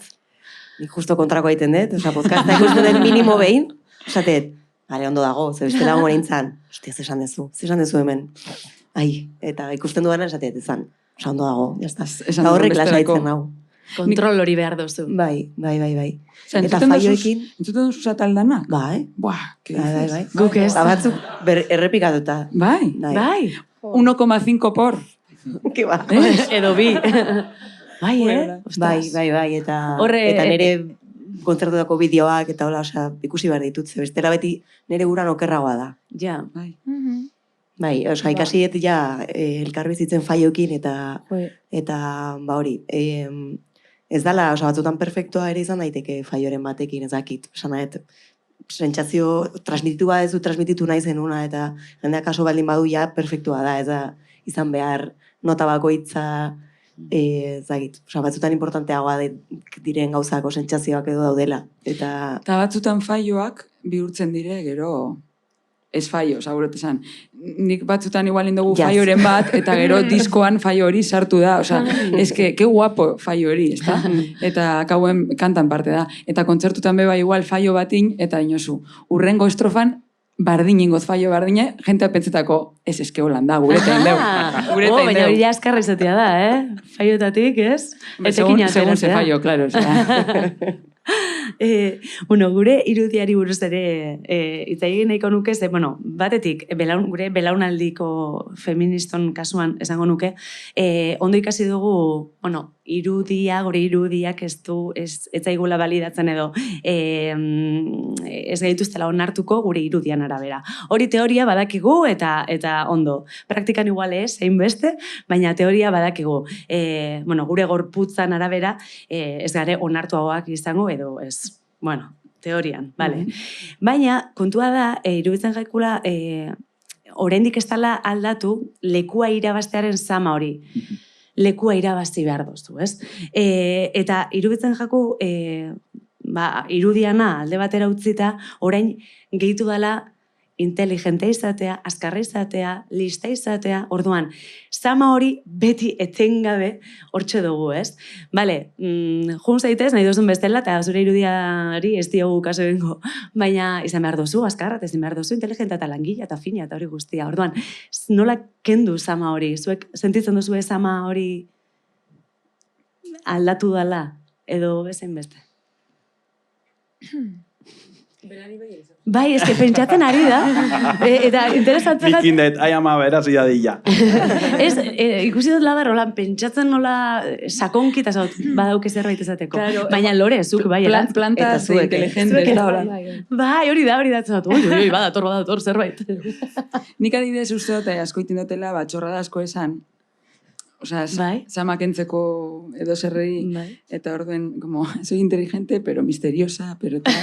Nik justo kontrako egiten dut, podcasta ikusten den minimo behin, esatet, bale, ondo dago, ze bestela gure intzan, hostia, zesan dezu hemen. Eta ikusten duana esatet, ezan, ondo dago, jazta. Eta horrek lasaitzen hau. Kontrol hori behar duzu. Bai. Eta faioekin... Entzuten duzu zataldanak? Bai. Bai. Guk ez. Batzuk errepikatuta. Bai. 1,5 por. Ke ba. Edo bi. Bai, eta nire kontzertuako bideoak eta hola, ikusi behar ditut, bestela beti nire guran okerragoa da. Ja. Bai, ikasi dut elkarbizitzen faioekin eta hori, ez dala, batzutan perfektua ere izan daiteke faioren batekin, ez dakit, esan nahet, sentsazio transmititu badezu, transmititu nahi zenuna, eta jendeak kaso baldin badu ja perfektua da, ez da izan behar nota bakoitza, batzutan importanteagoa diren gauzako sentsazioak edo daudela. Eta batzutan faioak bihurtzen dire, gero ez faio, zaurot esan. Nik batzutan igual indogu faioren bat, eta gero diskoan faio hori sartu da. Que guapo faio hori, ez da? Eta kauen kantan parte da. Eta kontzertutan beba igual faio batin, eta inozu. Urrengo estrofan, bardin ingoz faio bardine, jentea pentsetako, ez eske holanda, gureta indeu. Baina hori askarra izatea da, Faiotatik, ez? Según ze faio, claro. Gure irudiari buruz ere hitz egin nahiko nuke, batetik, gure belaunaldiko feministon kasuan esango nuke, ondo ikasi dugu, gure irudiak ez zaigula balidatzen edo ez gaituztela onartuko gure irudian arabera. Hori teoria badakigu eta ondo. Praktikan igual ez, zein beste, baina teoria badakigu. Gure gorputzan arabera ez gare onartuagoak izango edo ez, teorian, bale. Baina, kontua da, iruditzen jaikula, oraindik ez dela aldatu lekua irabaztearen zama hori. Lekua irabazi behar dozu, ez? Eta iruditzen jaku, irudiana alde batera utzita, orain gehitu dela inteligentea izatea, azkarra izatea, lista izatea, orduan, zama hori beti etengabe hortxe dugu, ez? Bale, jun zaitez, nahi duzun bestela, eta zure irudiari ez diogu kaso egingo, baina izan behar duzu, azkarra, ezin behar duzu, inteligenta eta langila eta fina eta hori guztia. Orduan, nola kendu zama hori? Zuek sentitzen duzu zama hori aldatu dela, edo bezain beste? Bai, eske pentsatzen ari da. Eta interesatzen da. Bikindet, ama beraz idadilla. Ez, ikusi dut labar, pentsatzen nola sakonki eta badauke zerbait izateko. Baina lore, zuk, bai, planta inteligente. Bai, hori da, oi, badator zerbait. Nik adibidez uste dut, asko iten dutela, txorrada asko esan. Zamak entzeko edo zerrei, eta orduen, soy inteligente, pero misteriosa, pero tal.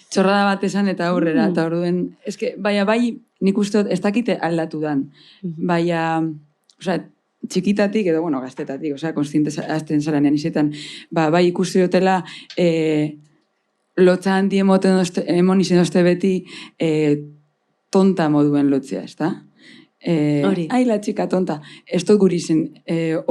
Txorrada bat esan eta aurrera, eta orduen, bai, nik uste dut, ez dakite aldatu dan. Baina, txikitatik, edo, bueno, gaztetatik, osea, konstiente azten zaranean izetan, bai ikusi dutela, lotza handi emon izen dozte beti, tonta moduen lotzea, ez da? Hori. Ai, la txika tonta. Ez dut guri izen,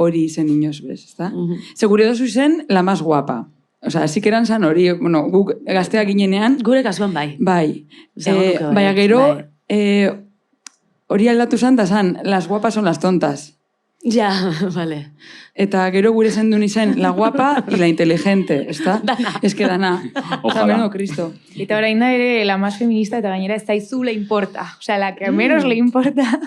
hori izen inoz bez, ez da? Segure dozu izen, la más guapa. Osea, zikeran zan hori, bueno, guk gazteak ginenean, Gure kasuan bai. bai. Esango nuke bai, Baina gero, bai. hori aldatu zan, da zan, las guapas son las tontas. Ja, vale. Eta gero gure zendun izen, la guapa y la inteligente, ez da? Ez que dana. Ojalá. Menudo Cristo. Eta orain da ere la más feminista eta gainera ez daizu le importa. Osea, la que menos le importa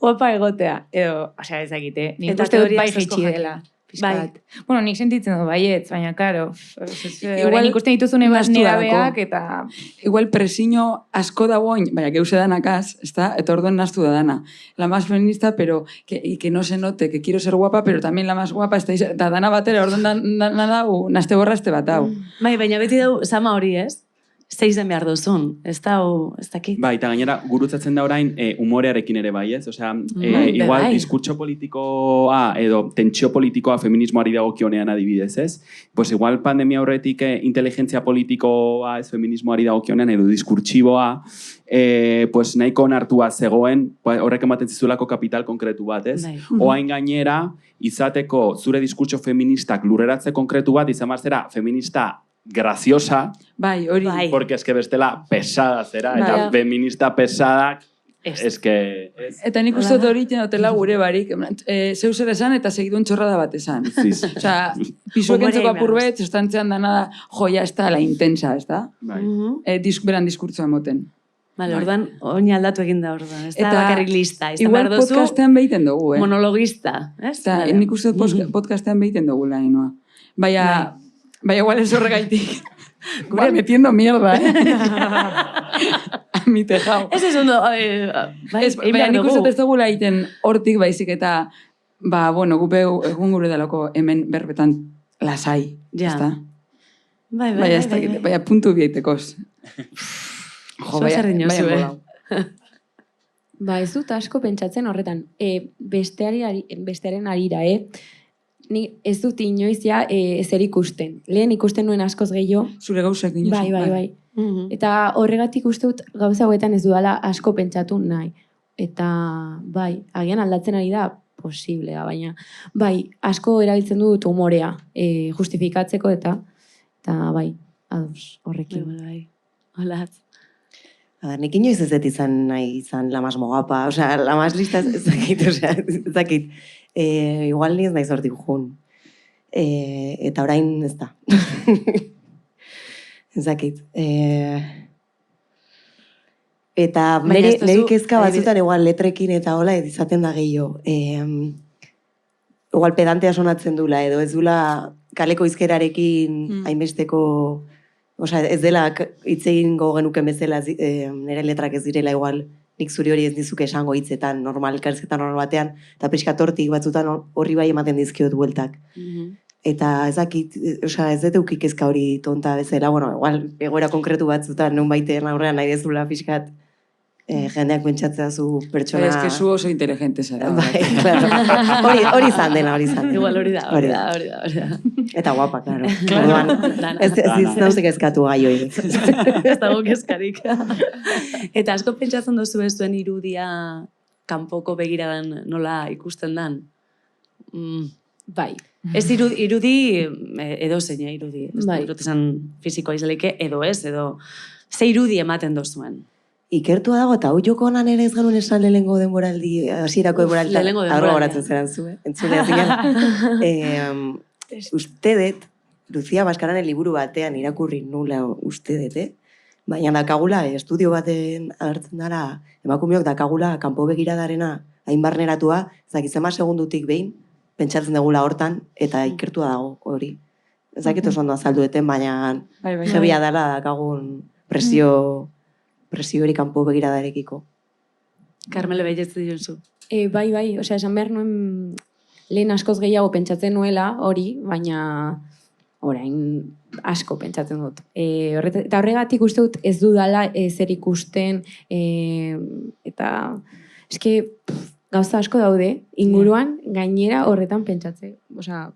guapa egotea. Edo, osea, ez dakite. Nik Eta uste dut teoria bai asko jaitsi jakin. dela. Bai. Bai. Bueno, nik sentitzen dut baietz, baina, karo, Igual orain ikusten dituzune nahastu nerabeak dalako. eta... Igual presiño asko dagoen, baina geuse danakaz, ez da? Eta orduen naztu da dana. La más feminista, pero que no se note, que quiero ser guapa, pero también la más guapa, eta dana batera, orduen dana dau, naste borra este bat hau. Bai, baina beti dau sama hori, ez? Zeizen behar duzun, ez dakit. Bai, eta gainera, gurutzatzen da orain umorearekin ere bai, ez? Osea, igual bai. diskurtso politikoa edo tentsio politikoa feminismoari dagokionean adibidez, ez? Pues igual pandemia horretik inteligentzia politikoa ez feminismoari dagokionean edo diskurtsiboa pues nahiko onartua zegoen, horrek ematen zizulako kapital konkretu bat, ez? Bai. Oain gainera, izateko zure diskurtso feministak lurreratze konkretu bat, izan zera feminista graciosa, Bai, hori. Bai. porque es que bestela pesada zera, eta Bai. feminista pesadak, Ez. es que... Ez. Eta nik uste dut hori dutela gure barik, zeu zer esan eta segidun txorrada bat esan. Ziz. Osea, pisuek Humorea entzeko behar apurbet, sustantzean dana da, joia ez da la intensa, ez da? Bai. Beran diskurtzoa emoten. Vale, Bai. orduan, oin aldatu egin da orduan. Ez da Eta bakarrik lista. Ez da Igual behar duzu podcastean behiten dugu, monologista. Ez? Eta Vale. nik uste dut podcastean behiten dugu lainoa. Baina igual ez horregaitik. Gure metiendo mierda, A mi tejao. Ez ez ondo, bai, Ez, egin baina behar nik dugu. uste dut ez dugula egiten hortik baizik eta, bueno, gupe egun gure dalako hemen berbetan lasai, Ja. ezta? Bai, Baina ez dakit, baina puntu bieitekoz. Zo zer dinozu, molau. Ba, ez dut asko pentsatzen horretan. Bestearen arira, Ni ez dut inoiz ja ezer ikusten. Lehen ikusten nuen askoz gehiago. Zure gauzak dinozu. Bai. Eta horregatik uste dut gauza hauetan ez dudala asko pentsatu nahi. Eta bai, agian aldatzen ari da posiblea, baina bai, asko erabiltzen dut umorea justifikatzeko eta bai, ados horrekin. Bai. Hola. A ver, nik inoiz ez dut izan nahi izan la más mogapa, osea, la más lista ez dakit, osea, ez dakit. Igual ni ez nahi zortik jun. Eta orain ez da. Ez dakit. Eta Baina ez duzu- nire kezka batzutan igual letrekin eta hola izaten da gehiago. Igual pedantea sonatzen dula, edo ez dula kaleko izkerarekin hainbesteko... Osea, ez dela hitz egingo genuken bezala nire letrak ez direla igual nik zuri hori ez dizuke esango hitzetan, normal, elkarrizketan normal batean, eta pixkat hortik batzutan horri bai ematen dizkiot bueltak. Eta ez dakit, osea, ez dut eukik kezka hori tonta bezala, bueno, igual, egoera konkretu batzutan, non baiten aurrean nahi dezula pixkat, jendeak pentsatzea zu pertsona... Ez que zu oso inteligente zara. Bai, claro. Hori izan dena. Igual hori da. Eta guapa, claro. Orduan, ez nauzik kezkatu gai hori. Ez dago kezkarik. Eta asko pentsatzen duzu ez zuen irudia kanpoko begiradan nola ikusten dan? Bai. Ez irudi, edo zeina irudi. Ez Bai. dut esan fizikoa izaleke, edo ez, edo ze irudi ematen dozuen. Ikertua dago, eta hau joko honan ere ez genuen esan lehenengo denboraldi, hasierako denboraldi. Lehenengo denboraldia. Arro horatzen zeran zu, entzulea zinean. Uste dut, Lucia Baskaranen liburu batean irakurri nula uste dut, baina dakagula, estudio baten agertzen dara, emakumeok dakagula kanpo begiradarena hain barneratua, zakizema segundutik behin, pentsatzen dugula hortan, eta ikertua dago hori. Ez dakit oso ondo azaldueten, baina jebia dela dakagun presio hori kanpo begiradarekiko. Carmele behietzu diozu. Bai, osea, esan behar nuen lehen askoz gehiago pentsatzen nuela hori, baina orain asko pentsatzen dut. Eta horregatik uste dut ez dudala zer ikusten, eta eske gauza asko daude, inguruan gainera horretan pentsatze. Osea,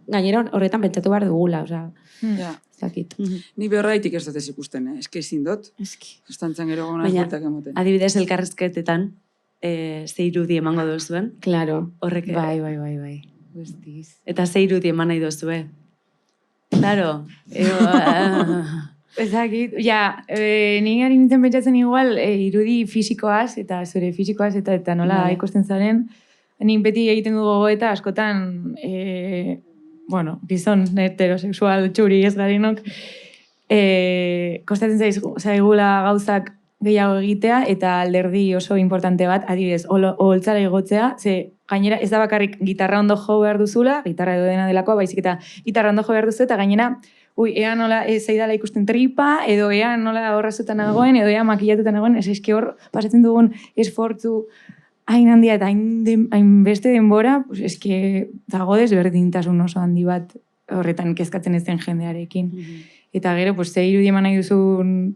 gainera horretan pentsatu behar dugula, osea, Ja. ez dakit. Ni behorraitik ez dut ez ikusten, eske ezin dut. Eski. Estantzan gero gona Baina, bueltak emoten. Adibidez, elkarrizketetan, ze irudi emango duzuen, Claro. horrek... Bai. Guztiz. Eta ze irudi eman nahi duzue. Claro. Ezakit, ni gari nintzen pentsatzen igual irudi fisikoaz eta zure fisikoaz eta nola Vale. ikusten zaren. Nik beti egiten du gogoeta askotan, gizon heterosexual txuri ez garenok, kostatzen zaigula gauzak gehiago egitea eta alderdi oso importante bat, adibidez, oholtzara igotzea, ze gainera ez da bakarrik gitarra ondo jo behar duzula, gitarra edo dena delakoa, baizik eta gitarra ondo jo behar duzu, eta gainera, ea nola zaidala ikusten tripa, edo ea nola horrazutan nagoen, edo ea makillatutan nagoen, eske hor pasatzen dugun esfortzu hain handia eta hain beste denbora, pues eske dago desberdintasun oso handi bat horretan kezkatzen ez den jendearekin. Eta gero, pues, ze irudi eman nahi duzun,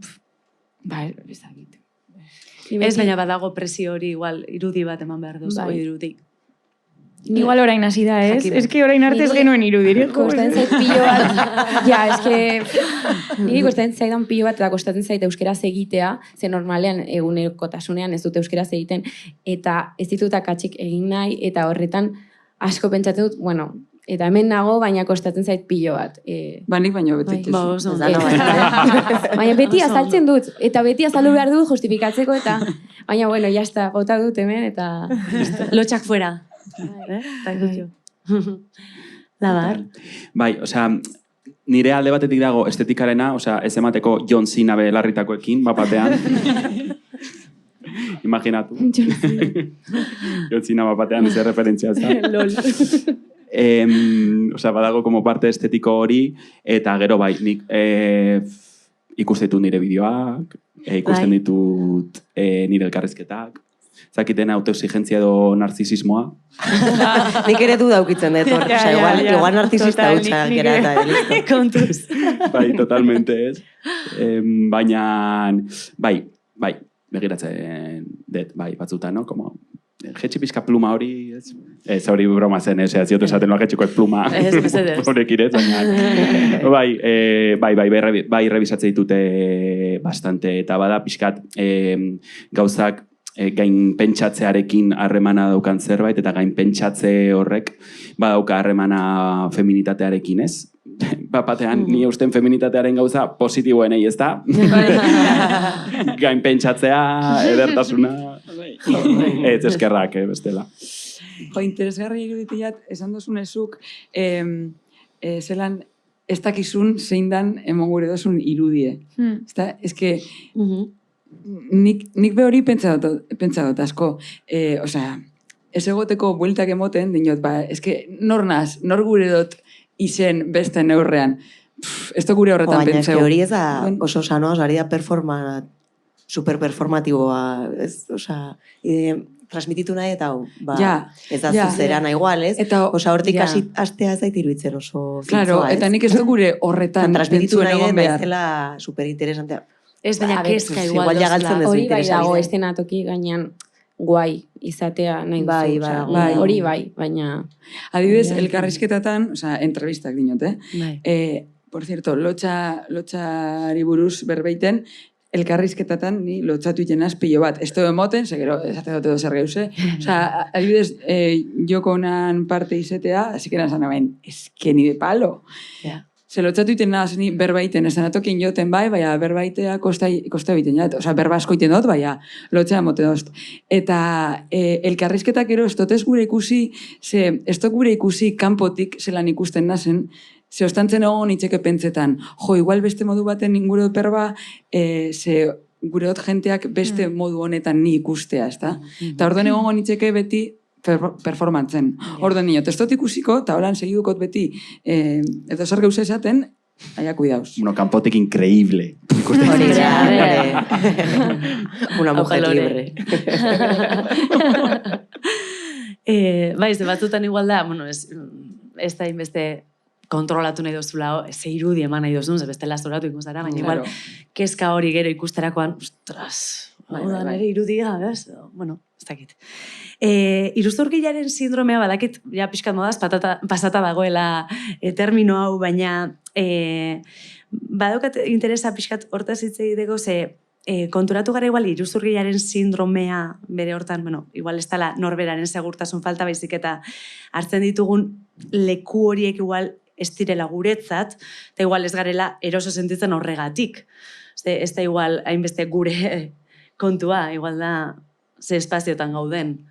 ez dakit. Ez baina badago presio hori igual irudi bat eman behar duzu, Bai. irudi. Igual orain hasi da, ez? Jakin. Ez que orain arte ez Niri- genuen irudirik. Kostatzen zait pilo bat. Ja, eske niri kostatzen zaidan pilo bat eta kostatzen zait euskeraz egitea, ze normalean egunerokotasunean ez dut euskeraz egiten eta ez ditut akatsik egin nahi eta horretan asko pentsatzen dut, bueno, eta hemen nago, baina kostatzen zait pilo bat. Nik baino beti Bai. ikusi. Ba, oso Ez ondo. da, Baina beti Oso azaltzen dut, eta beti azaldu behar dut justifikatzeko eta baina bueno, jazta, bota dut hemen eta Lotxak fuera. Eta gutxo. Labar. Bai, osea, nire alde batetik dago estetikarena, osea, ez emateko John Cena belarritakoekin, bapatean. Imaginatu. John Cena bapatean, ez referentzia, ez da? Lol. Osea, badago como parte estetiko hori, eta gero bai, nik ikusten ditut nire bideoak, ikusten Bai. ditut nire elkarrizketak, zakiten autoexigentzia edo narzisismoa. Nik ere du daukitzen dut hor. Ja, Osea, ja, ja. igual narcisista Total, hutsa nik gera ere. eta listo. Kontuz. Bai, totalmente ez. Baina, bai, begiratzen dut, bai, batzutan, no? Como, jetxi pizka pluma hori, ez? Ez hori broma zen, ez ziotu esaten loa jetxiko ez pluma. Ez, mesedez. Horekin ez, baina, bai, revisatzen ditute bastante, eta bada pixkat gauzak gain pentsatzearekin harremana daukan zerbait, eta gain pentsatze horrek badauka harremana feminitatearekin, ez? Bapatean, ni usten feminitatearen gauza positiboenei, ez da? Gain pentsatzea, edertasuna, ez eskerrak, bestela. Interesgarri iruditiat, esan dozunezuk, zelan ez dakizun zein dan emon gure dozun irudie. Ezta, eske, nik be hori pentsa dut asko. Osea, ez egoteko bueltak emoten, dinot, eske, nor naz, nor gure dut izen beste neurrean. Ez da gure horretan Baina pentseu. eske hori ez da oso sanoa, hori da superperformatiboa, ez, osea, transmititu nahi eta hau, ez da zuzerana igual, ez? Eta, Osea, hortik ja. astea zait iruditzen oso Claro, zintzoa, ez? eta nik ez du gure horretan transmititu pentsuen nahi egon den behar. bezala superinteresantea. Ez baina A ber, kezka pues, igual igual ja galtzen dozula. duzu hori bai interesa dago bide. estenatoki gainean guai izatea nahi duzu. Bai, osea, bai. hori bai, baina... Adibidez, elkarrizketatan, osea, entrevistak dinot, Bai. Por cierto, lotxari buruz berbeiten, elkarrizketatan ni lotxatu itenaz pilo bat. Ez du emoten, segero, esate dut edo zer geuse. Osea, adibidez, joko honan parte izetea, azikeran zan hauen, eske ni de palo. Ja. Ze lotxatu iten nahaz ni berbaiten, ez anatokin joten bai, baina berbaitea kosta biten jat. Osea, berba asko iten dut, baina lotxea emote dozt. Eta elkarrizketak ero ez dut ez gure ikusi, ez dut gure ikusi kanpotik zelan ikusten nazen, ze ostantzen egon itxeke pentsetan, igual beste modu baten ingure dut berba, ze gure dut jenteak beste modu honetan ni ikustea, ezta? Eta orduan egon itxeke beti performantzen. Orduan niot, ez dut ikusiko, eta horan segidukot beti, edo zer gauza esaten, aia cuidaos. Bueno, kanpotik increíble. Ikusten Hori dut. da, una mujer Ojalore. libre. Bai, ze batzutan igual da, bueno, ez da inbeste kontrolatu nahi dozula, ze irudi eman nahi dozun, ze bestela zoratu ikusara, baina igual, Claro. kezka hori gero ikusterakoan, ostras, hau da nire irudia, ez? bueno, ez dakit. Iruzurgilaren sindromea badakit, ja pixkat modaz pasata dagoela termino hau, baina badaukat interesa pixkat hortaz hitz egiteko, ze konturatu gara igual iruzurgilaren sindromea bere hortan, bueno, igual ez dela norberaren segurtasun falta baizik eta hartzen ditugun leku horiek igual ez direla guretzat, eta igual ez garela eroso sentitzen horregatik. Ez da igual hainbeste gure kontua, igual da ze espaziotan gauden.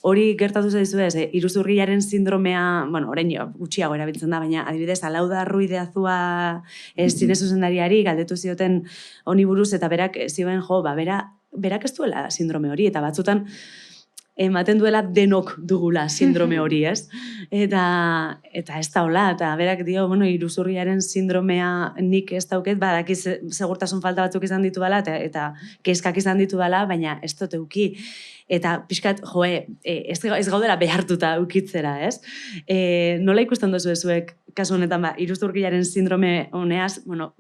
Hori gertatu zaizu ez, iruzurgilaren sindromea, bueno, orain gutxiago erabiltzen da, baina adibidez, Alauda Ruideazua zine zuzendariari galdetu zioten honi buruz, eta berak zioen jo, berak ez duela sindrome hori, eta batzutan ematen duela denok dugula sindrome hori, ez? Eta ez da hola, eta berak dio, bueno, iruzurgilaren sindromea nik ez dauket, badakiz segurtasun falta batzuk izan ditu dela, eta kezkak izan ditu dela, baina ez dut euki. Eta pixkat, ez gaudela behartuta eukitzera, ez? Nola ikusten duzu ezuek, kasu honetan, iruzurgilaren sindrome honeaz, bueno,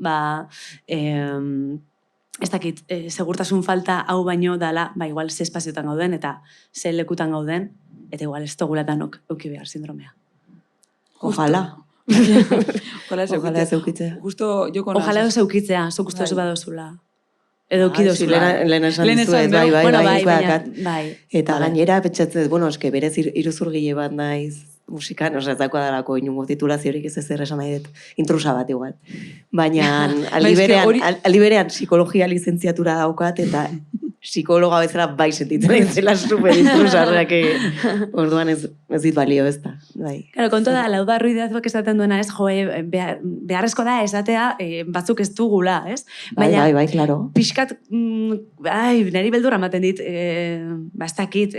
ez dakit, segurtasun falta hau baino dala, igual ze espaziotan gauden eta ze lekutan gauden, eta igual ez dugulatanok euki behar sindromea. Ojalá. Ojalá ez eukitzea. Justo jo konaz. Ojalá ez eukitzea, zuk uste duzu badozula. Edo ukidozula. Lehen esan dizu ez, bai. Eta gainera, pentsatzen, bueno, eske berez iruzurgile bat naiz, musikan, ez dakoa dalako inungo titulaziorik ez ezer esan nahi dut, intrusa bat igual. Baina aliberean psikologia lizentziatura daukat, eta psikologa bezala bai sentitzen egin super intrusa, orduan ez dit balio ez da. Claro, kontu da, Alauda Ruideazuak esaten duena ez, beharrezko da esatea batzuk ez dugula, ez? Bai, claro. Pixkat, niri beldurra ematen dit, ez dakit,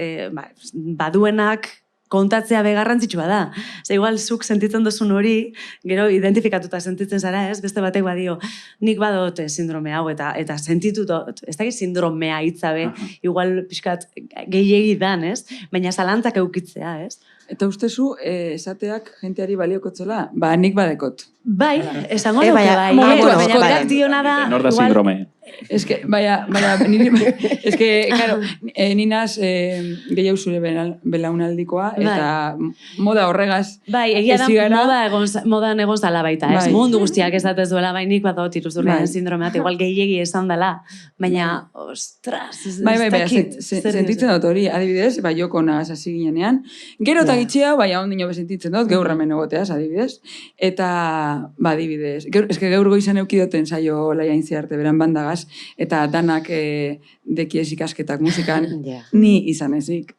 baduenak, kontatzea begarrantzitsua da. Igual zuk sentitzen duzun hori, gero identifikatuta sentitzen zara, ez? Beste batek badio, nik badot sindrome hau, eta sentitu dut, ez dakit sindromea hitzabe, igual pixkat gehiegi dan, ez? Baina zalantzak eukitzea, ez? Eta ustezu, esateak jenteari baliokotzela, nik badekot. Bai, esango nuke bai. Baina berak diona da... Nor da sindrome. Ez que, claro, ninaz gehiago zure belaunaldikoa, eta moda horregaz. Bai, egia da modan egon zala baita, ez? Mundu guztiak esatez duela, bai, nik badot iruzurgilaren sindromeat, igual gehiegi esan dela, baina, ostras, ez dakit. Sentitzen dut hori, adibidez, joko nagaz hasi ginenean, gero eta gitxia, bai, ondino besentitzen dut, gaur hemen egoteaz, adibidez, eta, adibidez, ez que gaur goizan eukidoten zaio laiain zearte beran bandagaz, eta danak dekiez ikasketak musikan, ni izan ezik.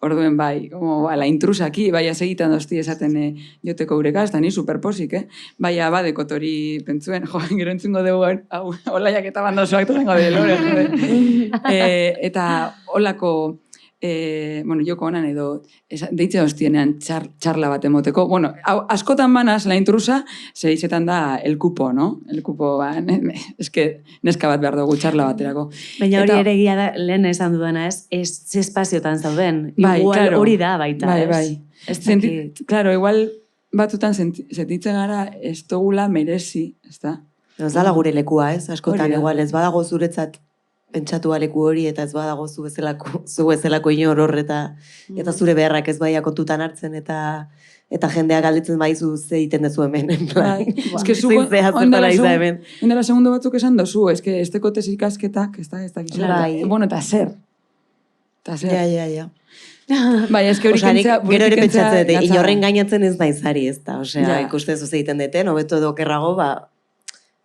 Orduen bai, la intrusaki, bai, segitan dozti esaten joteko urekaz, eta ni superposik, Baina badekot hori pentsuen, gero entzungo dugu, olaiak eta bandozoak tengo de lore, eta olako, joko honan edo, deitze doztienean txarla bat emoteko. Bueno, askotan banaz, la intrusa, zeizetan da el kupo, no? El kupo, eske neska bat behar dugu txarla baterako. Baina hori ere egia da, lehen esan dudana ez espaziotan zauden. Igual hori da baita, ez? Claro, igual batutan sentitzen gara ez dugula merezi, ez da? Ez dala gure lekua, ez? Askotan, igual ez badago zuretzat pentsatu aleku hori, eta ez badago zu bezalako inor hor, eta zure beharrak ez baia kontutan hartzen, eta jendeak galditzen baizu ze egiten dezu hemen. Ez que zu, ondela segundo batzuk esan dozu, ez que ez tekotez ikasketak, ez da gizela. Bueno, eta zer. Ja. Bai, ez que hori kentzea... Gero ere pentsatzen, inorren gainatzen ez naizari, ez da. Osea, ikusten zu egiten deten, hobeto edo okerrago,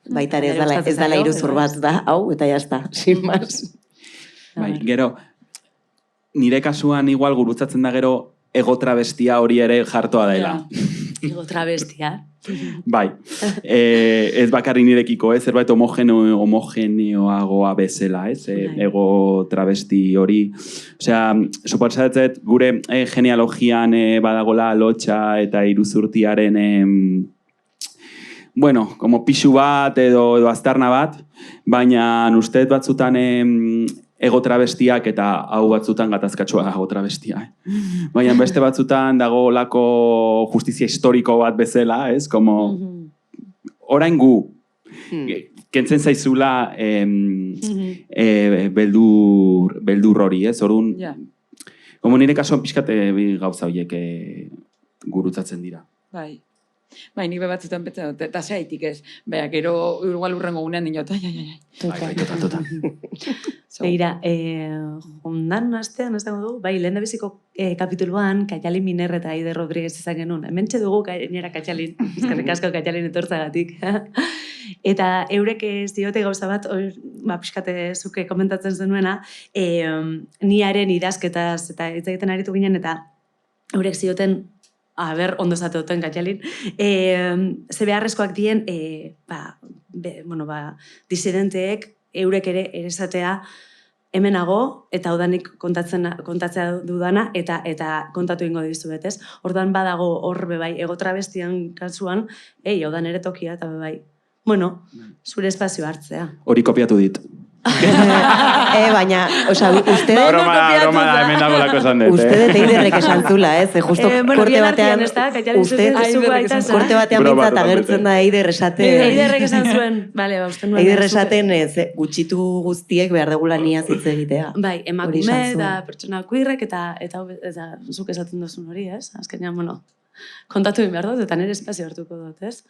baita ere ez dala iruzur bat da, hau, eta jazta, sin más. Bai, gero, nire kasuan igual gurutzatzen da gero ego travestia hori ere jartoa dela. Ego travestia. Bai, ez bakarri nirekiko, zerbait homogeneoagoa bezala, ego travesti hori. Osea, suposatzet gure genealogian badagola lotxa eta iruzurtiaren bueno, como pixu bat edo aztarna bat, baina usteet batzutan ego travestiak eta hau batzutan gatazkatsua ego travestia. Baina beste batzutan dago lako justizia historiko bat bezala, ez? Como orain gu, Kentzen zaizula beldur hori, ez? Orduan, Ja, como nire kasuan pixkat bi gauza horiek gurutzatzen dira. bai. Bai, nik batzutan betza dut, eta zaitik ez. Baina, gero igual urrengo gunean dinot, ai. Total. Begira, jondan astean, ez dugu, bai, lehen da biziko kapituluan, Kaialin Miner eta Aide Rodríguez izan genuen. Hementxe dugu gainera Kaialin, eskerrik asko Kaialin etortzagatik. Eta eurek ez diote gauza bat, pixkate zuke komentatzen zenuena, niaren idazketaz eta hitz egiten aritu ginen, eta eurek zioten, ondo esate duten Kaialin, ze beharrezkoak dien, disidenteek eurek ere esatea hemenago, eta udanik kontatzea dudana, eta kontatu ingo dizuet, ez? Orduan badago hor bai, egotravestian kasuan, udan ere tokia, eta bai, bueno, zure espazio hartzea. Hori kopiatu dit. Baina, osea, uste Broma da, hemen dago lako esan dut. Uste dut eiderrek esan zula, ez? Justo korte batean, korte batean bintzat agertzen da eider esaten. Eiderrek esan zuen, bale, uste nuen. Eider esaten, gutxitu guztiek behar degula niaz hitz egitea. Bai, emakume eta pertsona queerrek eta zuk esaten duzun hori, ez? Azkenean, bueno, kontatu egin behar dut, eta nire espazio hartuko dut, ez?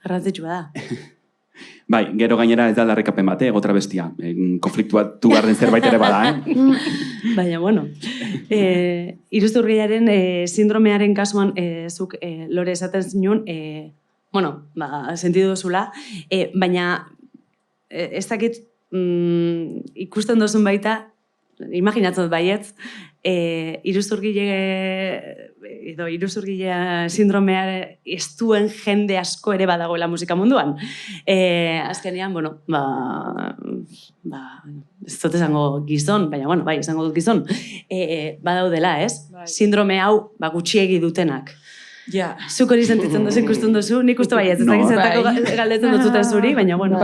Garrantzitsua da. Bai, gero gainera ez da aldarrikapen bate, egotra bestia. Konfliktuatu garden zerbait ere bada, Baina, bueno, iruzurgiaren sindromearen kasuan zuk lore esaten zinun, sentidu duzula, baina ez dakit ikusten duzun baita, imaginatzen dut baietz, iruzurgile sindromea ez duen jende asko ere badagoela musika munduan. Azkenean, ez dut esango gizon, baina, bai, esango dut gizon, badaudela, ez? Sindrome hau gutxiegi dutenak. Ja. Zuk hori sentitzen duzu, ikusten duzu, nik uste bai ez zertako galdetzen duzuten zuri, baina, bueno.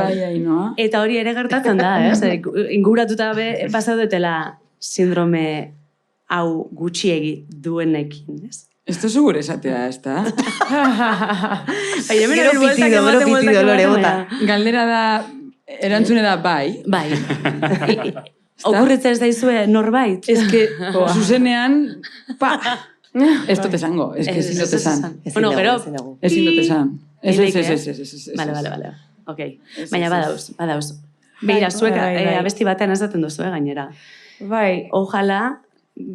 Eta hori ere gertatzen da, ez? Inguratuta pasaudetela sindrome hau gutxiegi duenekin, ez? Ez duzu gure esatea, ez da? Gero pitido, lore bota. Galdera da, erantzune da bai. Bai. Okurritzen ez daizue norbait? Ez que, zuzenean, ez dut esango, ez que ezin dut esan. Bueno, gero... Ezin dut esan. Ez. Vale. Ok. Baina badauz. Begira, zuek abesti batean esaten duzu, gainera. Bai. Ojala,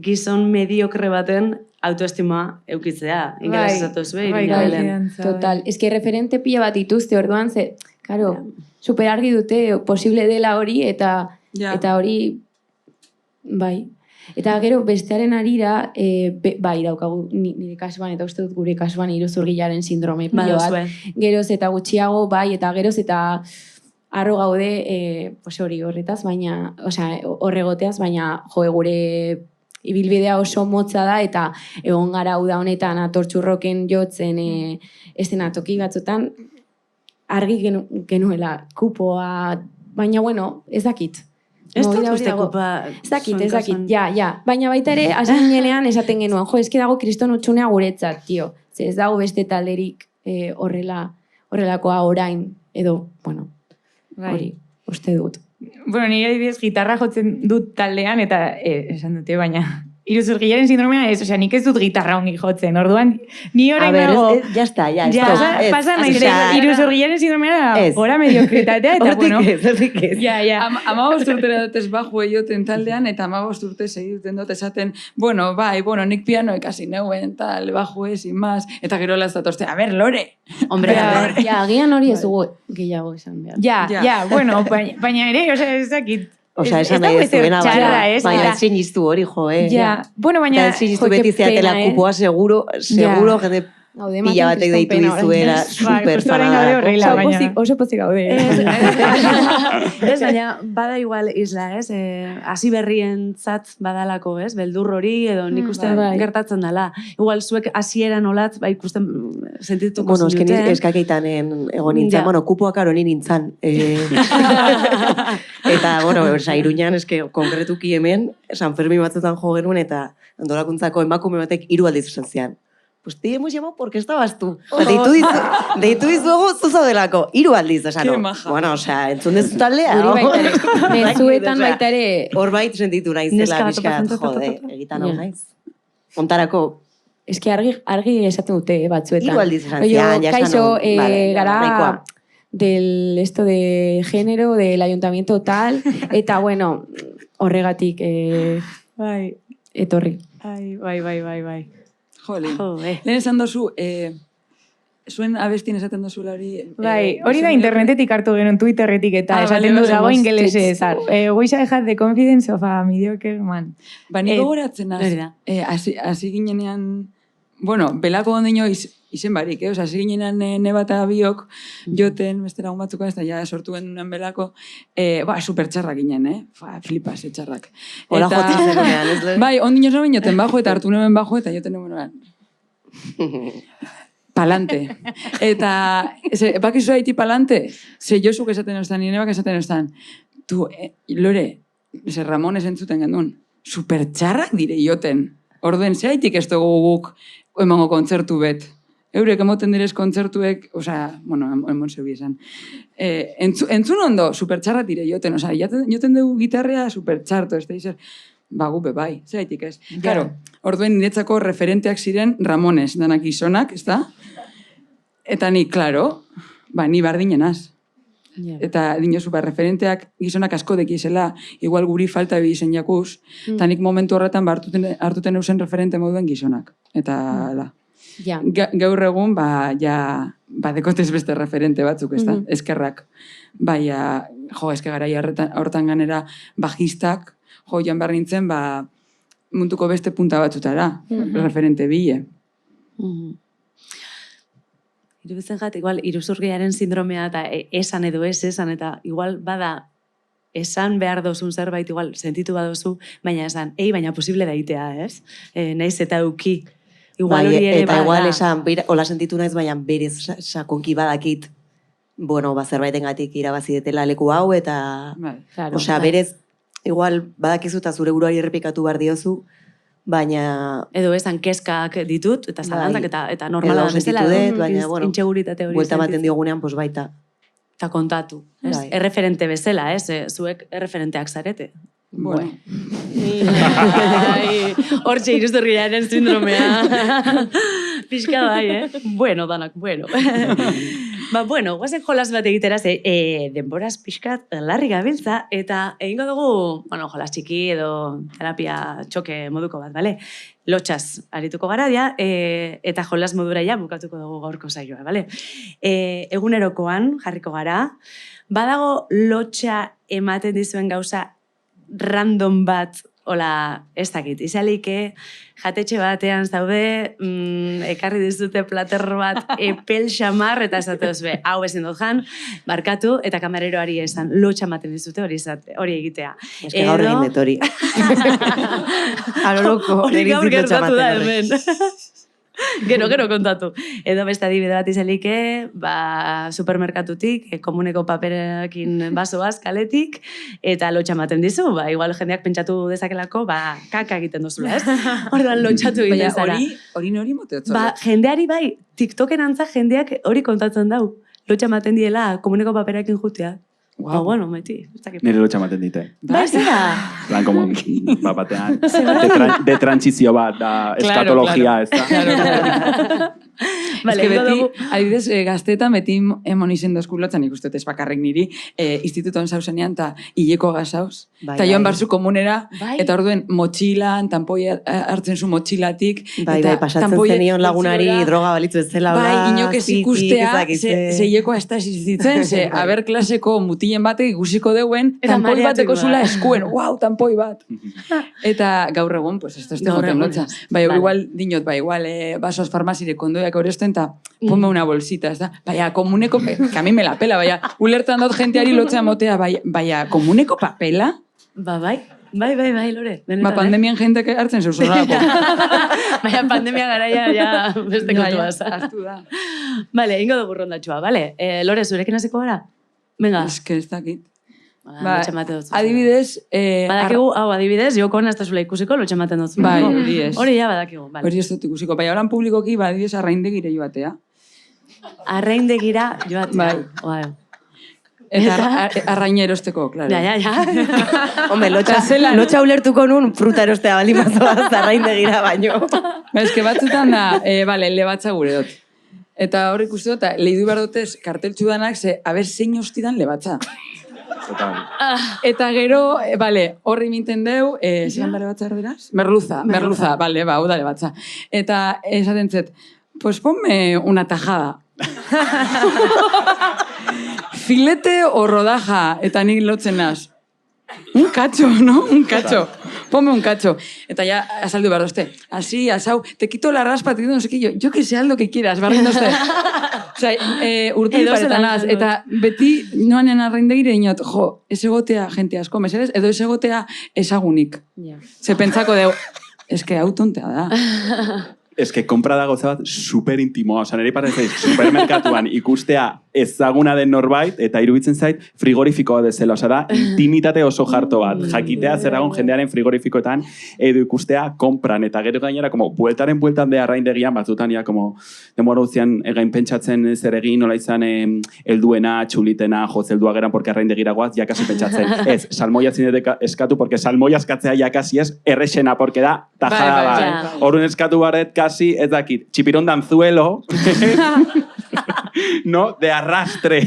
gizon mediokre baten autoestima eukitzea. Ingeles esatu zuen, iruñabelen. Total. Ez que referente pila bat dituzte orduan, karo, super argi dute posible dela hori, eta hori, bai. Eta gero, bestearen arira, bai, daukagu nire kasuan, eta uste dut gure kasuan iruzurgilaren sindrome pila bat. Geroz eta gutxiago, bai, eta geroz eta arro gaude, hori horretaz, baina, horregoteaz, baina, gure ibilbidea oso motza da, eta egon gara uda honetan atortxurroken jotzen eszenatoki batzutan, argi genuela kupoa, baina, bueno, ez dakit. Ez dut uste kupa... Ez dakit, ja. Baina baita ere, hasi ginean esaten genuen, eske dago kriston utxunea guretzat, tio. Ez dago beste talderik horrelakoa orain, edo, bueno, hori, uste dut. Bueno, nire adibidez gitarra jotzen dut taldean, eta esan dute, baina iruzurgilaren sindromea ez, nik ez dut gitarra ongi jotzen, orduan, ni orain nago... Ya está. Pasa nahi, iruzurgilaren sindromea gora mediokritatea, eta bueno... Hortik ez. Ja. 15 urtera dut ez baju eioten taldean, eta 15 urte segituten dut esaten, nik piano ikasi neuen, tal, baju ez, sin más, eta gero ez datozte, a ver, Lore! Hombre, agian hori ez dugu gehiago esan behar. Ja, bueno, baina ere, ez dakit, esan nahi ez duena, baina sinistu hori, bueno, baina... Sinistu beti zeatela kupoa seguro, jende pila batek deitu dizuela, super zara. Oso pozik gaude. Ez, baina bada igual isla, ez? Hasi berrientzat badalako, ez? Beldur hori, edo nik uste gertatzen dela. Igual zuek hasieran olat, ikusten sentituko zinuten. Bueno, eskakeitan egon nintzen, kupoak aro nintzen. Eta, Iruñan, konkretuki hemen, San Fermin batzutan jo genuen, eta antolakuntzako emakume batek 3 aldiz esan zian. pues te hemos llamado porque estabas tú. Deitu dizuegu zuzaudelako, 3 aldiz, osea, Ke no. maja. Bueno, osea, entzun dezu taldea. Guri baita ere, mezuetan Osea, baita ere, Horbait sentitu naizela, Neska bat pixkat, topatzen jode, egitan hau Ja. naiz. Ontarako, eski argi esaten dute, batzuetan. 3 aldiz esan Rollo, zian, ja esan kaixo, hon, vale, gara nahikoa. del esto de género, del ayuntamiento tal, eta bueno, horregatik Bai, etorri. bai. Jolin. Jode. Lehen esan dozu, zuen abestien esaten dozula hori... Bai, hori da internetetik hartu genuen Twitterretik eta Ah, esaten vale, du vale, dago most ingelesez. We shall have the confidence of a mediocre man. Ba, niko goratzen az, hori da. hasi ginenean, bueno, belako ondino izen barik, Osa, hasi ginenean neba eta biok, joten, beste lagun batzuko ez da, ja, sortu genuen belako, super txarrak ginen, flipas, txarrak. Hola jotzen zenunean, ez le? Bai, ondino zoen joten bajo, eta hartu nuen bajo, eta joten nuen palante. Eta, bakizu haiti palante, ze josuk esaten ostan, nire bak esaten ostan, tu, Lore, ze Ramones entzuten gendun, supertxarrak dire joten. Orduen, ze haitik ez dugu guk emango kontzertu bet. Eurek emoten direz kontzertuek, osea, bueno, emon zeu esan. Entzun ondo, supertxarrak dire joten, osea, joten dugu gitarrea supertxarto, ez da izer. Ba, gupe, bai, ze haitik ez. Claro, orduen niretzako referenteak ziren Ramones, danak gizonak, ez da? Eta ni, claro, ni bardinenaz. Eta dinozu, referenteak gizonak asko dekizela, igual guri falta bi izen jakuz, eta nik momentu horretan hartuten eusen referente moduen gizonak. Eta, da. Ja. Gaur egun, dekotez beste referente batzuk, ez da? Eskerrak. Baina, eske garai hortan ganera bajistak, joan behar nintzen, munduko beste punta batzutara, referente bile. Iruditzen jat, igual, iruzurgiaren sindromea eta esan edo ez esan, eta igual bada esan behar dozun zerbait, igual sentitu badozu, baina esan, baina posible daitea, ez? Naiz eta euki. Igual hori ere eta igual bada. esan, hola sentitu naiz, baina berez sakonki badakit, bueno, zerbaitengatik irabazi detela leku hau, eta, Claro, osea, berez, igual badakizu eta zure buruari errepikatu behar diozu, baina Edo esan keskak ditut, eta zalantzak, eta normala edo da bezala. sentitu dut, baina, bueno, Intseguritate hori. buelta ematen sentitzen. diogunean, pues baita. Eta kontatu. Ez? Bai. Erreferente bezala, ez? Zuek erreferenteak zarete. Bueno. Hortxe iruzurgiaren sindromea. Pixka bai, Bueno, danak, bueno. Bueno, guazen jolas bat egiteraz, denboraz pixkat larri gabiltza, eta egingo dugu, bueno, jolas txiki edo terapia txoke moduko bat, bale? Lotxaz arituko gara dia, eta jolas modura ja bukatuko dugu gaurko saioa, bale? Egunerokoan jarriko gara, badago lotxa ematen dizuen gauza random bat, hola, ez dakit, izalike, jatetxe batean zaude, ekarri dizute plater bat epel xamar, eta esateuz be, hau ezin dut jan, barkatu, eta kamareroari esan, lotxa ematen dizute hori egitea. Eske gaur egin dut hori. Alo loko. Hori gaur gertatu da hemen. Gero kontatu. Edo beste adibide bat izalike, supermerkatutik, komuneko paperekin basoaz kaletik, eta lotxa ematen dizu, igual jendeak pentsatu dezakelako, kaka egiten duzula, ez? Orduan lotxatu egiten zara. Hori nori moteotzora. Jendeari TikToken antza jendeak hori kontatzen dau. Lotxa ematen diela komuneko paperekin jutea. Bueno, meti. Nire lotxa ematen dite. Bai, zera? Plan, como, batean, de trantzizio bat, da, eskatologia, ez da? Eske beti, adibidez, gaztetan beti emon izen dozku lotzan ikusten ez bakarrik niri, instituton zauzenean, eta hileko gazauz. Eta joan barzu komunera, eta orduen motxilan, tampoi hartzen zu motxilatik. Bai, pasatzen zenion lagunari droga balitzu ez zela. Bai, inok ez ikustea, zeieko estasiz ditzen, ze haber klaseko mutilen batek ikusiko deuen, tampoi bateko zula eskuen, tampoi bat. Eta gaur egun, pues, ez da joten lotza. Bai, igual, dinot, igual, basoaz farmazire kondoiak horesten, eta ponme una bolsita, ez da? Baina, komuneko, que a mi me la pela, baina, ulertan dut jenteari lotza motea, baina, komuneko papela? Bai, Lore. Pandemian jentek hartzen zeuzorako. Baina, pandemia garaia, ja, beste kontu basa. Aztu da. Bale, ingo dugu rondatxua, bale? Lore, zurekin hasiko gara? Venga. Ez que ez dakit. Lotxamate dut. Adibidez, Badakigu, hau adibidez, jokon ez da zula ikusiko lotxamaten dut. Bai, hori ez. Hori ja badakigu, bale. Hori ez dut ikusiko. Baina horan publikoki, adibidez, arraindegire joatea. Arraindegira joatea. Bai. Eta arraina erosteko, klaro. Ja. Hombre, lotxa ulertuko nun fruta erostea bali mazoaz arraindegira baino. Eske batzutan da, lebatza gure dut. Eta hor ikustu dut, lehidu behar dutez karteltxu danak, aber zein hostidan lebatza. Eta gero, horri minten deu, zelan da lebatza erderaz? Merluza, hau da lebatza. Eta esaten zet, pues ponme una tajada. Filete o rodaja, eta nik lotzen naz. Un cacho, ¿no? Un cacho. Ponme un cacho. Eta ya azaldu behar dozte. Así, asau, te quito la raspa, te quito no sé qué, yo que sea lo que quieras, barren dozte. Osea, urte paretanaz, eta beti noanen arraindegire inot, ez egotea gente asko, mesedez, edo ez egotea ezagunik. Ze pentsako deu, eske hau tontea da. Ez que kompra da gauza bat super intimoa. Osa, nire parezaiz, supermerkatuan ikustea ezaguna den norbait, eta iruditzen zait frigorifikoa dezela. Osa da, intimitate oso jarto bat. Jakitea zer dagoen jendearen frigorifikoetan, edo ikustea kompran. Eta gero gainera, bueltan de arraindegian, batzutan, demora guztian egain pentsatzen zer egin, nola izan helduena, txulitena, heldua geran, porque arraindegira goaz, jakasi pentsatzen. Ez, salmoia zinete eskatu, porque salmoia eskatzea jakasi ez, errexena, porque da, tajada bat. Horun eskatu baret, casi, ez dakit, txipiron danzuelo, no, de arrastre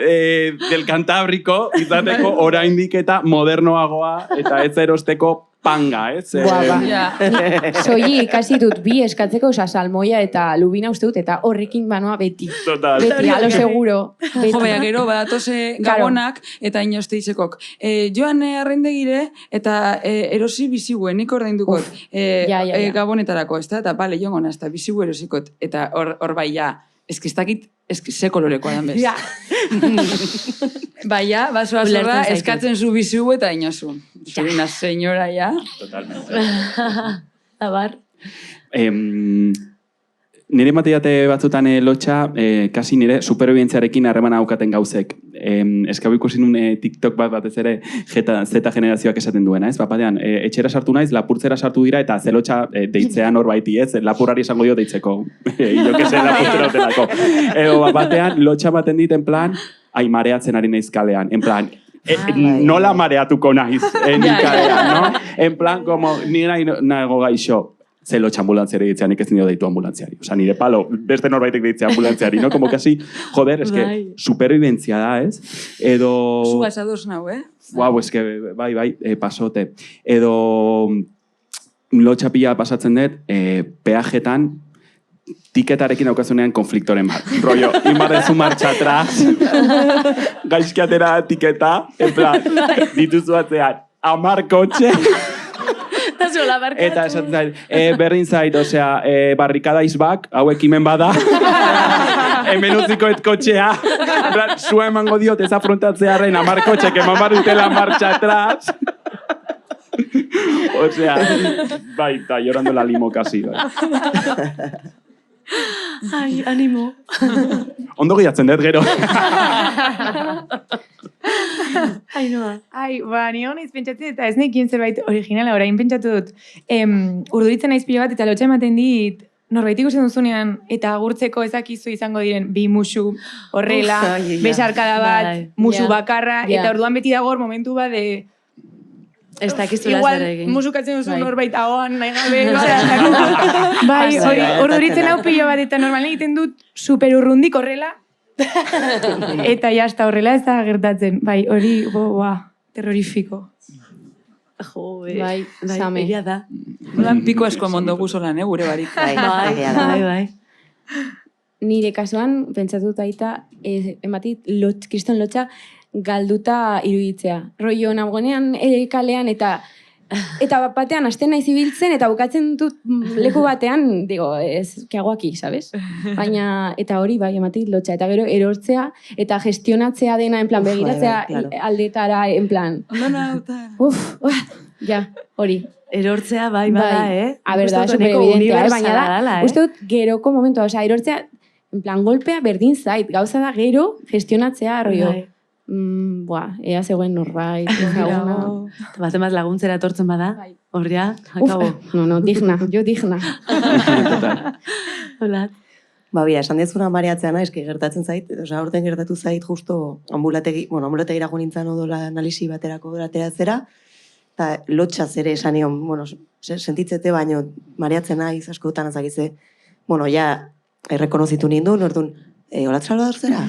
del Cantábrico, izateko oraindik eta modernoagoa, eta ez erosteko panga, ez? Soili ikasi dut bi eskatzeko, salmoia eta lubina uste dut, eta horrekin banoa beti. Total. Beti, alo seguro. Jo, baina gero, badatoze gabonak, eta inoste izekok. Joan arraindegire, eta erosi biziguen, nik ordaindukot. Gabonetarako, ez da? Eta bale, joan gona, eta bizigu erosikot. Eta hor bai, eskistakit, ze kolorekoa dan bez. Baina, basoa zorra, eskatzen zu bizigu eta inozu. Soy una señora ya. Totalmente. Abar. Nire mateate batzutan lotxa, kasi nire superbientziarekin harreman aukaten gauzek. Eskau ikusi nun TikTok batez ere Z generazioak esaten duena, ez? Bapadean, etxera sartu naiz, lapurtzera sartu dira, eta zelotxa deitzean horbaiti, ez? Lapurari esango dio deitzeko. Jo que se lapurtzera hotelako. Bapadean, lotxa baten dit, en plan, mareatzen ari naiz kalean. En plan, nola mareatuko naiz kalean, no? En plan, como, nire nago gaixo. Zelo ambulantziari ditzean, nik ez nio deitu ambulantziari. Osa, nire palo, beste norbaitek ditzea ambulantziari, no? Como casi, joder, es que superviventzia da, ez? Edo... Zu asados nau, Guau, es que, bai, pasote. Edo... Lotxapia pasatzen dut, peajetan, tiketarekin daukazunean konfliktoren bat. Rollo, inbarrezu marcha atrás, gaizkiatera tiketa, en plan, dituzu atzean, 10 kotxe, eta esaten zait, berdin zait, osea, barrikada izbak, hau ekimen bada, hemen utzikoet kotxea, zua emango diot ez afrontatzearen 10 kotxek eman bar dutela marcha atrás. Osea, bai, eta llorando la limo kasi, bai. Ai, animo. Ondo gehiatzen dut, gero. Ni hona izpentsatzen eta ez nekien zerbait originala, orain pentsatu dut. Urduritzen naiz pilo bat eta lotxa ematen dit, norbait ikusten duzunean, eta agurtzeko ezakizu izango diren bi musu horrela, besarkada bat, musu bakarra, eta orduan beti dago hor momentu bat de... Ez dakiztula zer egin. Igual musukatzen duzu norbait ahoan nahi gabe. Bai, urduritzen hau pilo bat eta normal egiten dut super urrundik horrela. Eta jazta horrela ez da gertatzen. Bai, hori, terrorifiko. Jo, bai, zame. Egia da. Nolan piko asko mondogu solan, gure barik. Bai. Nire kasuan, pentsatuta aita, ematit, kriston lotxa, galduta iruditzea. Rollo nagonean kalean eta batean hasten naiz ibiltzen eta bukatzen dut leku batean, digo, ez keagoaki, sabes? Baina, eta hori bai, ematit lotxa. Eta gero erortzea eta gestionatzea dena, en plan, begiratzea aldetara, en plan. Hori. Erortzea bai bada, A ber, da, super evidentea, baina da, uste dut geroko momentua, erortzea, en plan, golpea berdin zait, gauza da gero gestionatzea, rollo. ea zegoen norbait, ezaguna. Baten bat laguntzera etortzen bada, horria, Uf, akabo. no, digna, jo digna. Total. Hola. Ba, bira, esan dezuna mareatzeana, eski gertatzen zait, osea, aurten gertatu zait justo ambulategira jo nintzen odola analisi baterako ateratzera, eta lotxaz ere esan nion, sentitzete baino mareatzen naiz askotan ezakize, ja, errekonozitu nindun, orduan, hola Salvador zera?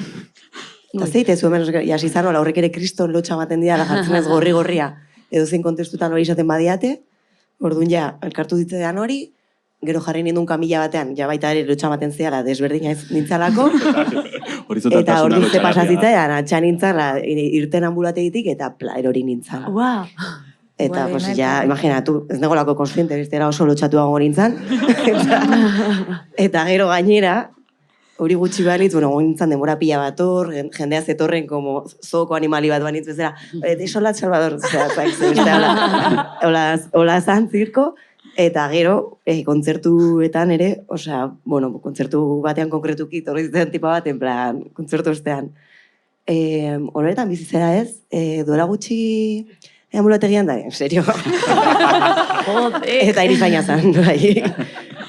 Eta zeite zuen, jasi zanola, horrek ere kriston lotxa maten dira, jartzen ez gorri-gorria, edo zein kontestutan hori izaten badiate, orduan ja, elkartu ditzean hori, gero jarri nindun kamila batean, ja baita ere lotxa maten zehala desberdina ez nintzalako, eta orduan ze pasazitzaian, atxan nintzala, irten ambulategitik, eta erori nintzala. Wow. Eta, imaginatu, ez negolako konstiente, bestera oso lotxatuago nintzen. Eta gero gainera, hori gutxi balitz, nintzen denbora pila bat hor, jendea zetorren como zoko animali bat banitz bezala, desolat Salvador, hola zan zirko, eta gero, kontzertuetan ere, kontzertu batean konkretuki, torri zitzen tipa bat, en plan, kontzertu bestean. Horretan bizitzera ez, duela gutxi ambulategian da, en serio. Eta irizaina zan, bai.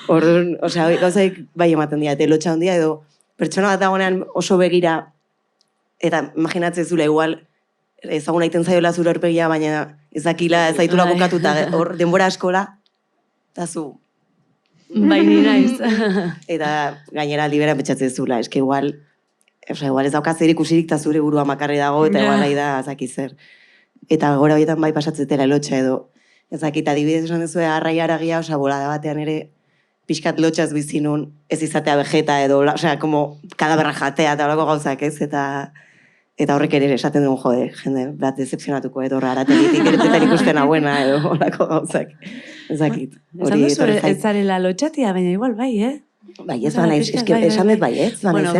Orduan, gauzaik bai ematen dira, lotxa handia edo pertsona bat dagoenean oso begira, eta imaginatzen zula igual, ezagun aiten zaiola zure aurpegia, baina ezakila, ez zaitula kokatuta, hor denbora askola, eta zu. Bai, ni naiz. Eta gainera libera petxatzen zula, eske igual ez daukaz ikusirik eta zure burua makarri dago, eta igual nahi da, zer. Eta gora horietan bai pasatzetela lotxa edo. Ezakit, adibidez esan duzue, arraia-aragia, bolada batean ere, pixkat lotxaz bizinun, ez izatea vegeta edo, como kadaberra jatea eta horako gauzak, ez? Eta horrek ere esaten duen jode, jende, bat decepzionatuko edo rarategitik eretzetan ikusten hauena edo horako gauzak. Ezakit. Esan duzu ez zarela lotxatia, baina igual bai, Bai, ez baina, esan dut bai, ez? Baina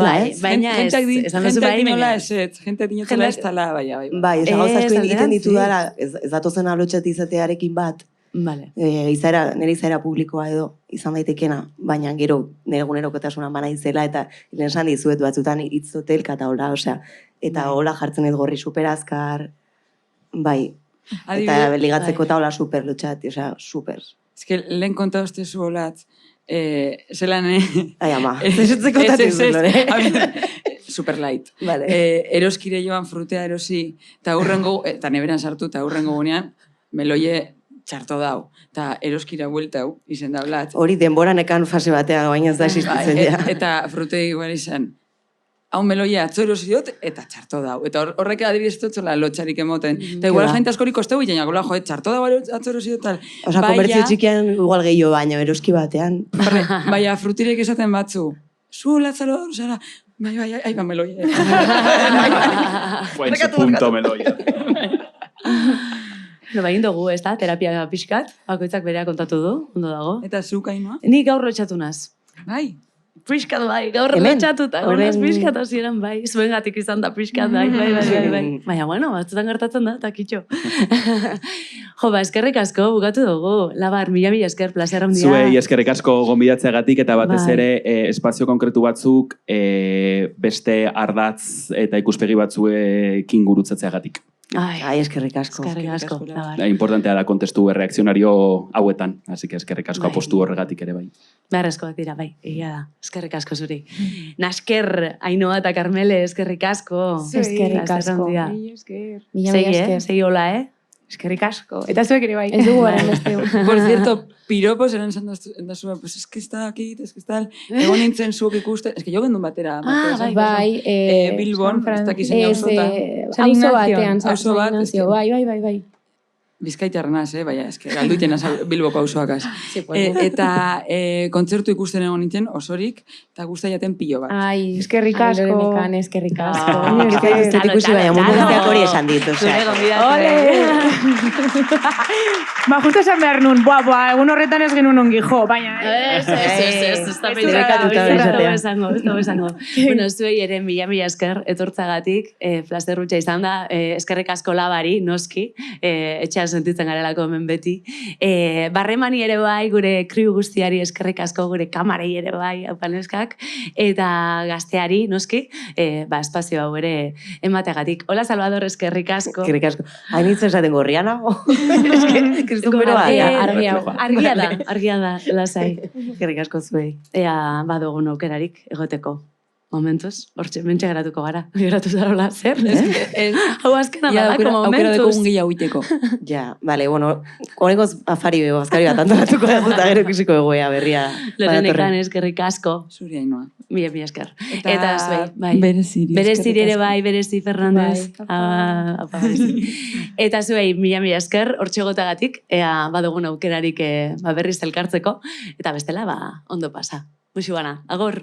ez, esan duzu bai, baina Gente dinotela ez tala, bai. Bai, ez gauzak egiten ditu dara, ez datozen alotxati izatearekin bat, nire izaera publikoa edo izan daitekena, baina gero nire egunerokotasunan bana izela, eta lehen esan dizuet batzutan itzotelka eta hola, eta hola jartzen ez gorri superazkar, bai, eta ligatzeko eta hola super lotxat, super. Ez que lehen konta oztezu holat, zelan... Ai, ama, zesutzeko tatizu, lore. Super light. Vale. Eroskire joan frutea erosi, eta neberan sartu, eta hurrengo gunean, meloie txarto dau. Eta eroskira bueltau, izen da blat. Hori denbora nekan fase batean, baina ez da existitzen ja. Eta frutei igual izan, hau meloia atzo erosi diot, eta txarto dau. Eta horrek adibidez dutzola lotxarik emoten. Eta igual jente askorik osteu iten, gola, txarto dau atzo erosi dut, tal. Osa, konbertzio txikian igual gehiago baina, eroski batean. Baina, frutirek esaten batzu, zu latzalo, zara, bai, meloia. Buen su punto meloia. Bain dugu, ez da, terapia pixkat, bakoitzak berea kontatu du, ondo dago. Eta zu, Kainoa? Ni gaur lotxatu naz. Bai. Pixkat bai, gaur lotxatuta, gaurraz pixkat hasieran bai, zuen gatik izan da pixkat bai. Baina, bueno, batzutan gertatzen da, eta kitxo. Jo, eskerrik asko, bukatu dugu. Labar, mila esker, plazer handia. Zuei eskerrik asko gonbidatzeagatik eta batez ere espazio konkretu batzuk beste ardatz eta ikuspegi batzuekin gurutzatzeagatik. Ai, eskerrik asko. Eskerrik asko. Importantea da kontestu reakzionario hauetan, así que eskerrik asko apostu horregatik ere bai. Beharrezkoak dira, bai, egia da. Eskerrik asko zuri. Nasker, Ainhoa eta Carmele, eskerrik asko. Eskerrik asko. Mila esker. Sei hola, Eskerrik asko. Eta zuek ere bai. Ez dugu garen beste. Por cierto, piropos eran esan da zuen, pues es que está aquí, es que está... Egon nintzen zuok ikusten, es que jo gendun batera. Bai, Bilbon, ez dakizen jauzota. Auzo batean, Auzo bat, bai. Bizkaitarrenaz, baina, eske, galduiten Bilboko auzoakaz. Eta kontzertu ikusten egon nintzen, osorik, eta guztaiaten pilo bat. Ai, eskerrik asko. Eskerrik asko. Ez ikusi baina, mundu guztiak hori esan dit, Ole! Justo esan behar nun, egun horretan ez genuen ongi jo, baina... Ez da esango. Bueno, zuei ere mila esker etortzagatik, plazerrutxa izan da, eskerrik asko Labari, noski, etxeaz sentitzen garelako hemen beti. Barremani ere bai, gure kriu guztiari eskerrik asko, gure kamarei ere bai, aupaneskak, eta gazteari, noski, espazio hau ere emateagatik. Hola, Salvador, eskerrik asko. Eskerrik asko. Hainitz esaten gorria nago. Eske, kriston beroa. Argia da, lasai. Eskerrik asko zuei. Ea badugun aukerarik egoteko. Momentuz, hortxe, mentxe geratuko gara. Geratu zarola, zer? Hau azkena badako Aukera momentuz. dekogun gehiago uiteko. Ja, bale, bueno, horrengoz afari bego, azkari bat antolatuko da, eta gero ikusiko egoea berria. Lorenekan eskerrik asko. Zuri Ainhoa. Mila esker. Eta zuei, bai. Bereziri. Bereziri ere bai, Berezi Fernandez. Apa, berezi. Eta zuei, mila esker, hortxe gotagatik, ea badugun aukerarik berriz elkartzeko, eta bestela, ondo pasa. Muxu gana, agur!